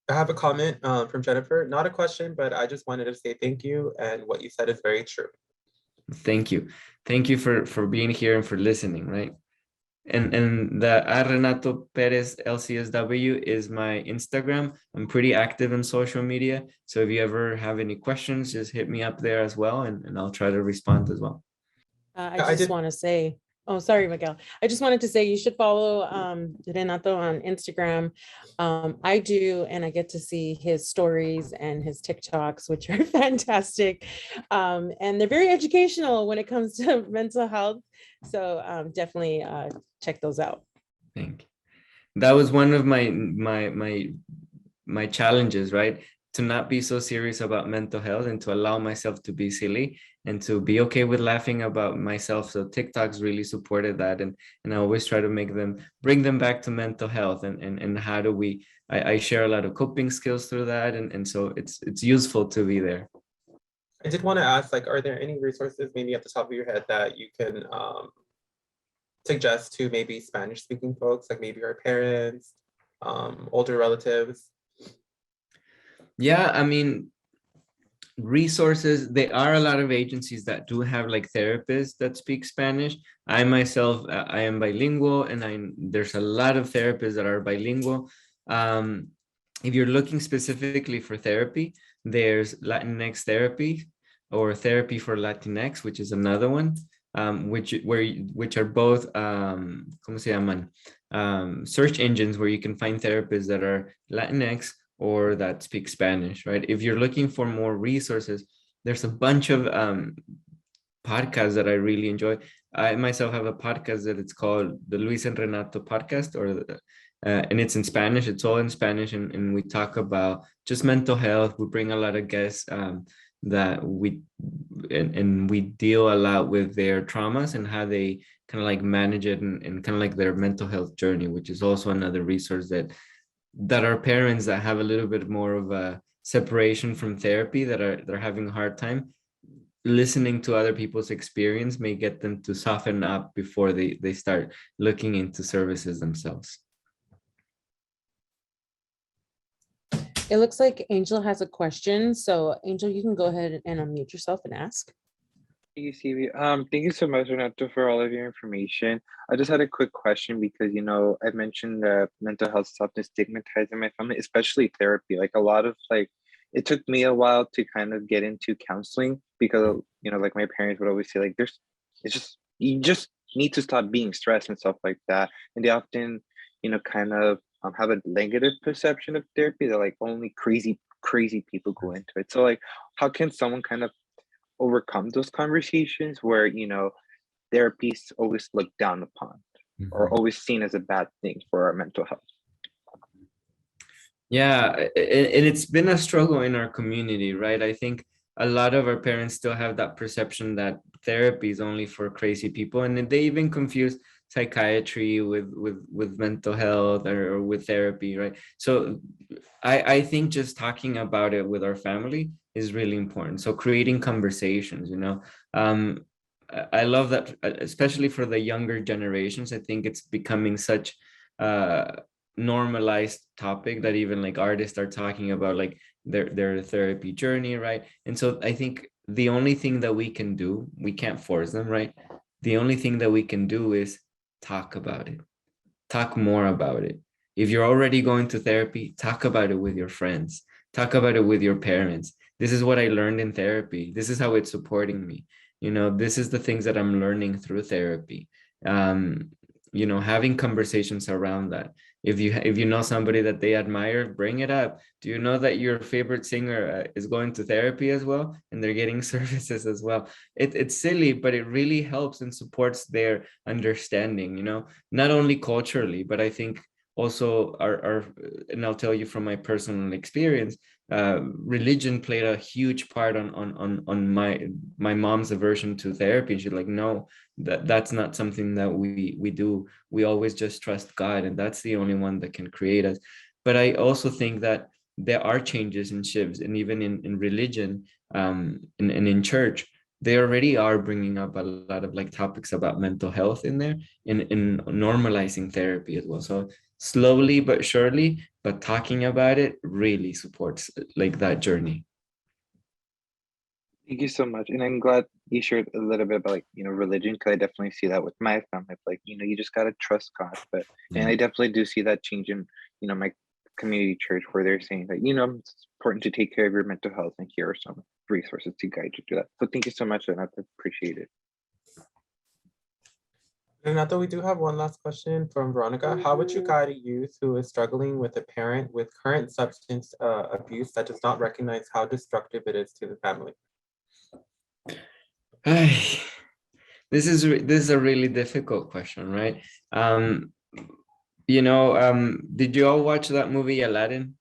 I have a comment from Jennifer, not a question, but I just wanted to say thank you. And what you said is very true. Thank you. Thank you for being here and for listening, right? And the Renato Perez LCSW is my Instagram. I'm pretty active in social media. So if you ever have any questions, just hit me up there as well, and I'll try to respond as well. I just want to say, oh, sorry, Miguel. I just wanted to say you should follow Renato on Instagram. I do, and I get to see his stories and his TikToks, which are fantastic. And they're very educational when it comes to mental health. So definitely check those out. Thank you. That was one of my challenges, right? To not be so serious about mental health and to allow myself to be silly and to be okay with laughing about myself. So TikToks really supported that. And I always try to bring them back to mental health and how do I share a lot of coping skills through that. And so it's useful to be there. I did want to ask, like, are there any resources maybe at the top of your head that you can suggest to maybe Spanish speaking folks, like maybe our parents, older relatives? Yeah, I mean, resources, there are a lot of agencies that do have like therapists that speak Spanish. I myself, I am bilingual, and there's a lot of therapists that are bilingual. If you're looking specifically for therapy, there's Latinx therapy or therapy for Latinx, which is another one, which are both ¿cómo se llaman? Search engines where you can find therapists that are Latinx or that speak Spanish, right? If you're looking for more resources, there's a bunch of podcasts that I really enjoy. I myself have a podcast that it's called the Luis and Renato podcast, and it's in Spanish. It's all in Spanish, and we talk about just mental health. We bring a lot of guests that we deal a lot with their traumas and how they kind of like manage it and kind of like their mental health journey, which is also another resource that our parents that have a little bit more of a separation from therapy they're having a hard time, listening to other people's experience may get them to soften up before they start looking into services themselves. It looks like Angel has a question. So Angel, you can go ahead and unmute yourself and ask. Thank you, Stevie. Thank you so much, Renato, for all of your information. I just had a quick question because, I mentioned that mental health is often stigmatized in my family, especially therapy. Like a lot of it took me a while to kind of get into counseling because, like my parents would always say, like, you just need to stop being stressed and stuff like that. And they often, kind of have a negative perception of therapy that like only crazy people go into it. So like, how can someone kind of overcome those conversations where therapy is always looked down upon or always seen as a bad thing for our mental health? Yeah, and it's been a struggle in our community, right? I think a lot of our parents still have that perception that therapy is only for crazy people, and they even confuse psychiatry with mental health or with therapy, right? So I think just talking about it with our family is really important. So creating conversations, I love that, especially for the younger generations. I think it's becoming such a normalized topic that even like artists are talking about like their therapy journey, right? And so I think the only thing that we can do, we can't force them, right? The only thing that we can do is talk about it, talk more about it. If you're already going to therapy, talk about it with your friends, talk about it with your parents. This is what I learned in therapy. This is how it's supporting me. This is the things that I'm learning through therapy. Having conversations around that. If you know somebody that they admire, bring it up. Do you know that your favorite singer is going to therapy as well, and they're getting services as well? It's silly, but it really helps and supports their understanding. Not only culturally, but I think also our and I'll tell you from my personal experience, religion played a huge part on my mom's aversion to therapy. She's like, no, that's not something that we do. We always just trust God, and that's the only one that can create us. But I also think that there are changes and shifts, and even in religion, and in church, they already are bringing up a lot of like topics about mental health in there, in normalizing therapy as well. So slowly but surely, but talking about it really supports like that journey. Thank you so much. And I'm glad you shared a little bit about religion, because I definitely see that with my family. Like, you just gotta trust God. And I definitely do see that change in, my community church, where they're saying that, it's important to take care of your mental health, and here are some resources to guide you to that. So thank you so much, and I appreciate it. Renato, we do have one last question from Veronica. How would you guide a youth who is struggling with a parent with current substance abuse that does not recognize how destructive it is to the family? This is a really difficult question, right? Did you all watch that movie Aladdin?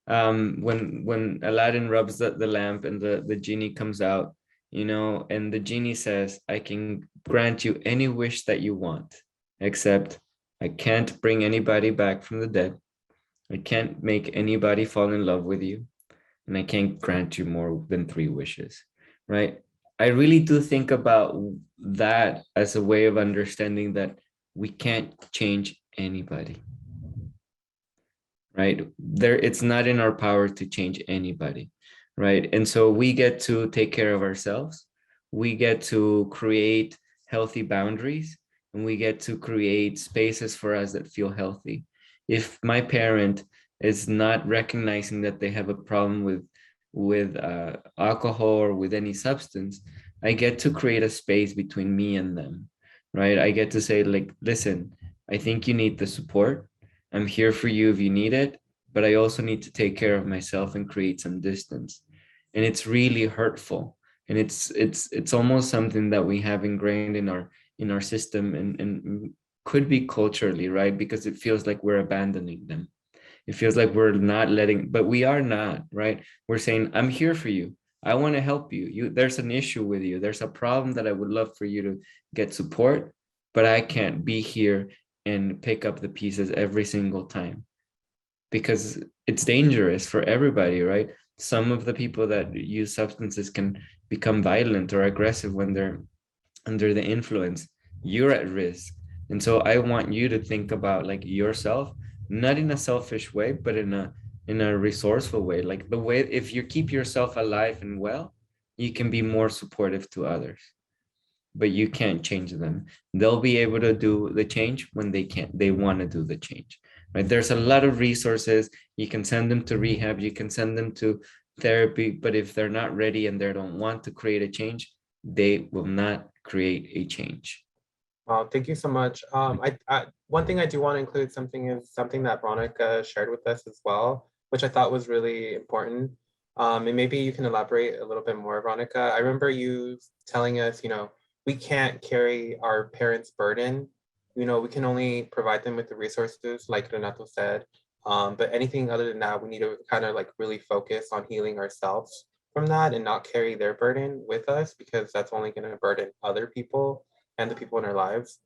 When Aladdin rubs the lamp and the genie comes out, and the genie says, I can grant you any wish that you want, except I can't bring anybody back from the dead. I can't make anybody fall in love with you, and I can't grant you more than 3 wishes, right? I really do think about that as a way of understanding that we can't change anybody, right? It's not in our power to change anybody, right? And so we get to take care of ourselves. We get to create healthy boundaries, and we get to create spaces for us that feel healthy. If my parent is not recognizing that they have a problem with alcohol or with any substance, I get to create a space between me and them, right? I get to say, like, listen, I think you need the support. I'm here for you if you need it, but I also need to take care of myself and create some distance. And it's really hurtful. And it's almost something that we have ingrained in our system, and could be culturally, right? Because it feels like we're abandoning them. It feels like we're not letting, but we are not, right? We're saying, I'm here for you. I want to help you. There's an issue with you. There's a problem that I would love for you to get support, but I can't be here and pick up the pieces every single time, because it's dangerous for everybody, right? Some of the people that use substances can become violent or aggressive when they're under the influence. You're at risk. And so I want you to think about like yourself, not in a selfish way, but in a resourceful way. Like the way, if you keep yourself alive and well, you can be more supportive to others, but you can't change them. They'll be able to do the change when they want to do the change, right? There's a lot of resources. You can send them to rehab, you can send them to therapy, but if they're not ready and they don't want to create a change, they will not create a change. Wow, thank you so much. One thing I do want to include something that Veronica shared with us as well, which I thought was really important. And maybe you can elaborate a little bit more, Veronica. I remember you telling us, we can't carry our parents' burden. We can only provide them with the resources, like Renato said. But anything other than that, we need to kind of like really focus on healing ourselves from that and not carry their burden with us, because that's only going to burden other people and the people in our lives.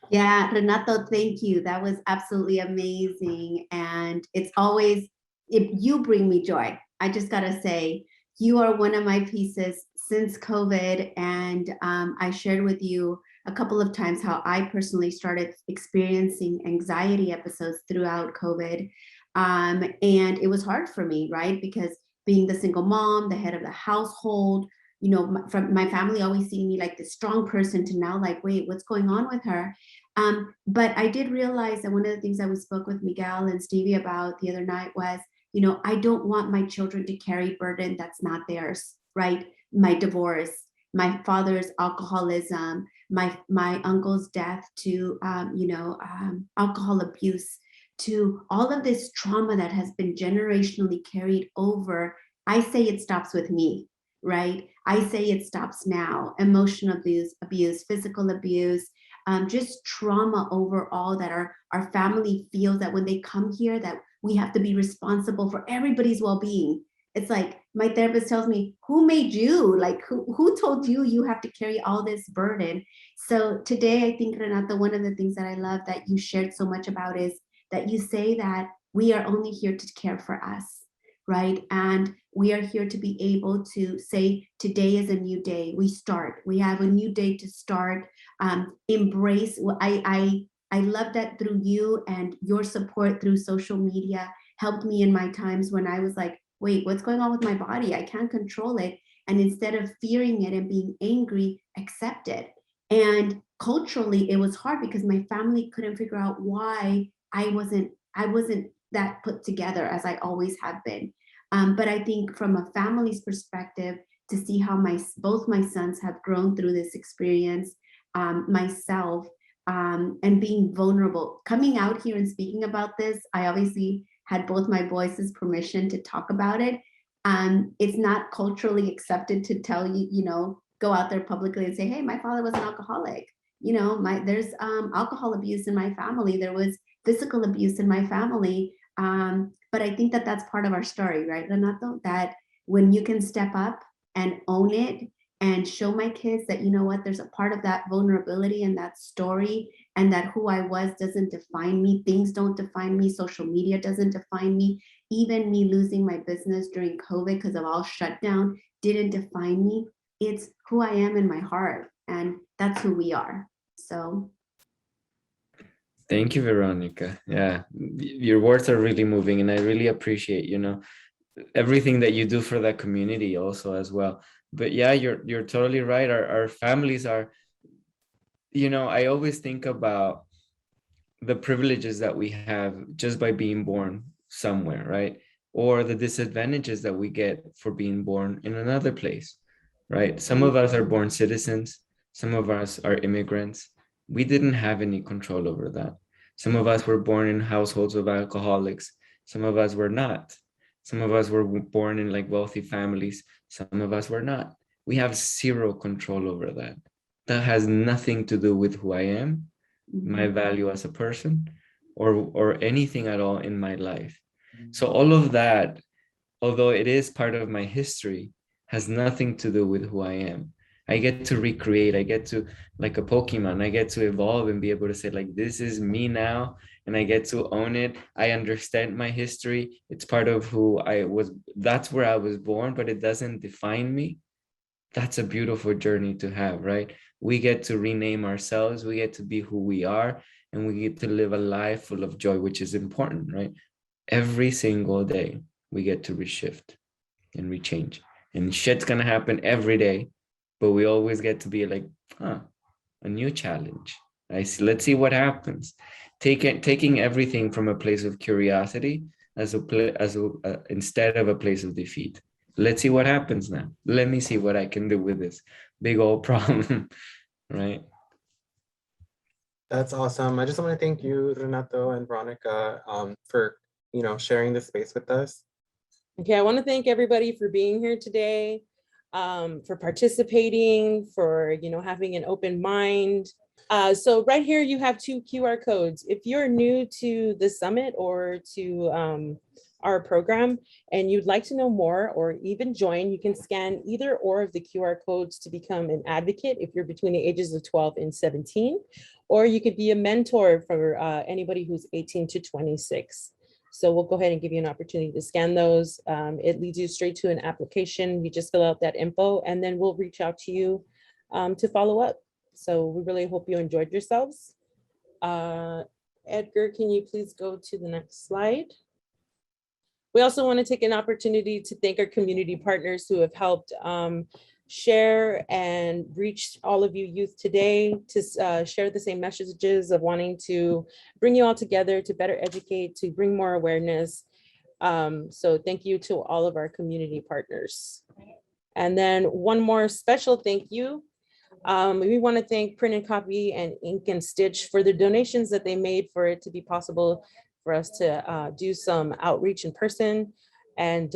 Yeah, Renato, thank you. That was absolutely amazing. And it's always, you bring me joy. I just gotta say, you are one of my pieces since COVID, and I shared with you a couple of times how I personally started experiencing anxiety episodes throughout COVID. And it was hard for me, right? Because being the single mom, the head of the household, you know, from my family always seeing me like this strong person to now like, wait, what's going on with her? But I did realize that one of the things that we spoke with Miguel and Stevie about the other night was, you know, I don't want my children to carry burden that's not theirs, right? My divorce, my father's alcoholism, my uncle's death to, alcohol abuse, to all of this trauma that has been generationally carried over. I say it stops with me, right? I say it stops now. Emotional abuse, physical abuse, just trauma overall that our family feels that when they come here that we have to be responsible for everybody's well-being. It's like my therapist tells me, who made you? Like who told you you have to carry all this burden? So today, I think, Renato, one of the things that I love that you shared so much about is that you say that we are only here to care for us, right? And we are here to be able to say, today is a new day. We start. We have a new day to start. Embrace. I love that through you and your support through social media helped me in my times when I was like, wait, what's going on with my body? I can't control it. And instead of fearing it and being angry, accept it. And culturally, it was hard because my family couldn't figure out why I wasn't that put together as I always have been. But I think from a family's perspective, to see how both my sons have grown through this experience, myself, and being vulnerable, coming out here and speaking about this, I obviously had both my voices permission to talk about it. It's not culturally accepted to tell you, go out there publicly and say, hey, my father was an alcoholic. There's alcohol abuse in my family. There was physical abuse in my family. But I think that that's part of our story, right, Renato? That when you can step up and own it and show my kids that, you know what, there's a part of that vulnerability and that story, and that who I was doesn't define me. Things don't define me. Social media doesn't define me. Even me losing my business during COVID because of all shutdown didn't define me. It's who I am in my heart, and that's who we are. So. Thank you, Veronica. Yeah, your words are really moving, and I really appreciate, everything that you do for that community also as well. But yeah, you're totally right. Our families are, I always think about the privileges that we have just by being born somewhere, right? Or the disadvantages that we get for being born in another place, right? Some of us are born citizens. Some of us are immigrants. We didn't have any control over that. Some of us were born in households of alcoholics. Some of us were not. Some of us were born in like wealthy families. Some of us were not. We have zero control over that. That has nothing to do with who I am, my value as a person, or anything at all in my life. So all of that, although it is part of my history, has nothing to do with who I am. I get to recreate, I get to, like a Pokemon, I get to evolve and be able to say, like, this is me now, and I get to own it. I understand my history. It's part of who I was. That's where I was born, but it doesn't define me. That's a beautiful journey to have, right? We get to rename ourselves. We get to be who we are, and we get to live a life full of joy, which is important, right? Every single day, we get to reshift and rechange. And shit's going to happen every day, but we always get to be like, a new challenge. Let's see what happens. Taking everything from a place of curiosity instead of a place of defeat. Let's see what happens now. Let me see what I can do with this big old problem, right? That's awesome. I just want to thank you, Renato and Veronica, for sharing this space with us. Okay, I want to thank everybody for being here today, for participating, for having an open mind. So right here you have 2 QR codes. If you're new to the summit or to our program and you'd like to know more or even join, you can scan either or of the QR codes to become an advocate if you're between the ages of 12 and 17, or you could be a mentor for anybody who's 18 to 26. So we'll go ahead and give you an opportunity to scan those. It leads you straight to an application. You just fill out that info and then we'll reach out to you to follow up. So we really hope you enjoyed yourselves. Edgar, can you please go to the next slide? We also want to take an opportunity to thank our community partners who have helped share and reach all of you youth today to share the same messages of wanting to bring you all together to better educate, to bring more awareness. So thank you to all of our community partners. And then one more special thank you. We want to thank Print and Copy and Ink and Stitch for the donations that they made for it to be possible for us to do some outreach in person and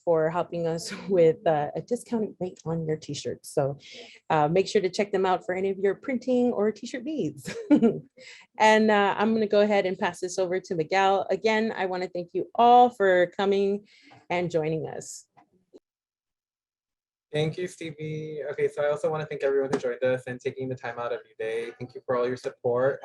for helping us with a discounted rate on your t-shirts. So make sure to check them out for any of your printing or t-shirt needs. And I'm going to go ahead and pass this over to Miguel. Again, I want to thank you all for coming and joining us. Thank you, Stevie. Okay, so I also want to thank everyone who joined us and taking the time out of your day. Thank you for all your support.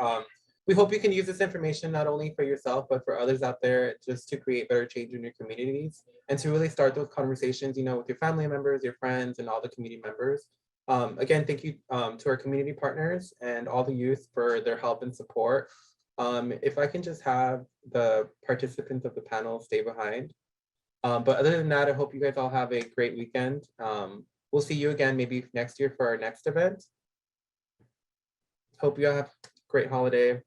We hope you can use this information not only for yourself, but for others out there just to create better change in your communities and to really start those conversations, you know, with your family members, your friends, and all the community members. Again, thank you to our community partners and all the youth for their help and support. If I can just have the participants of the panel stay behind. But other than that, I hope you guys all have a great weekend. We'll see you again maybe next year for our next event. Hope you all have a great holiday.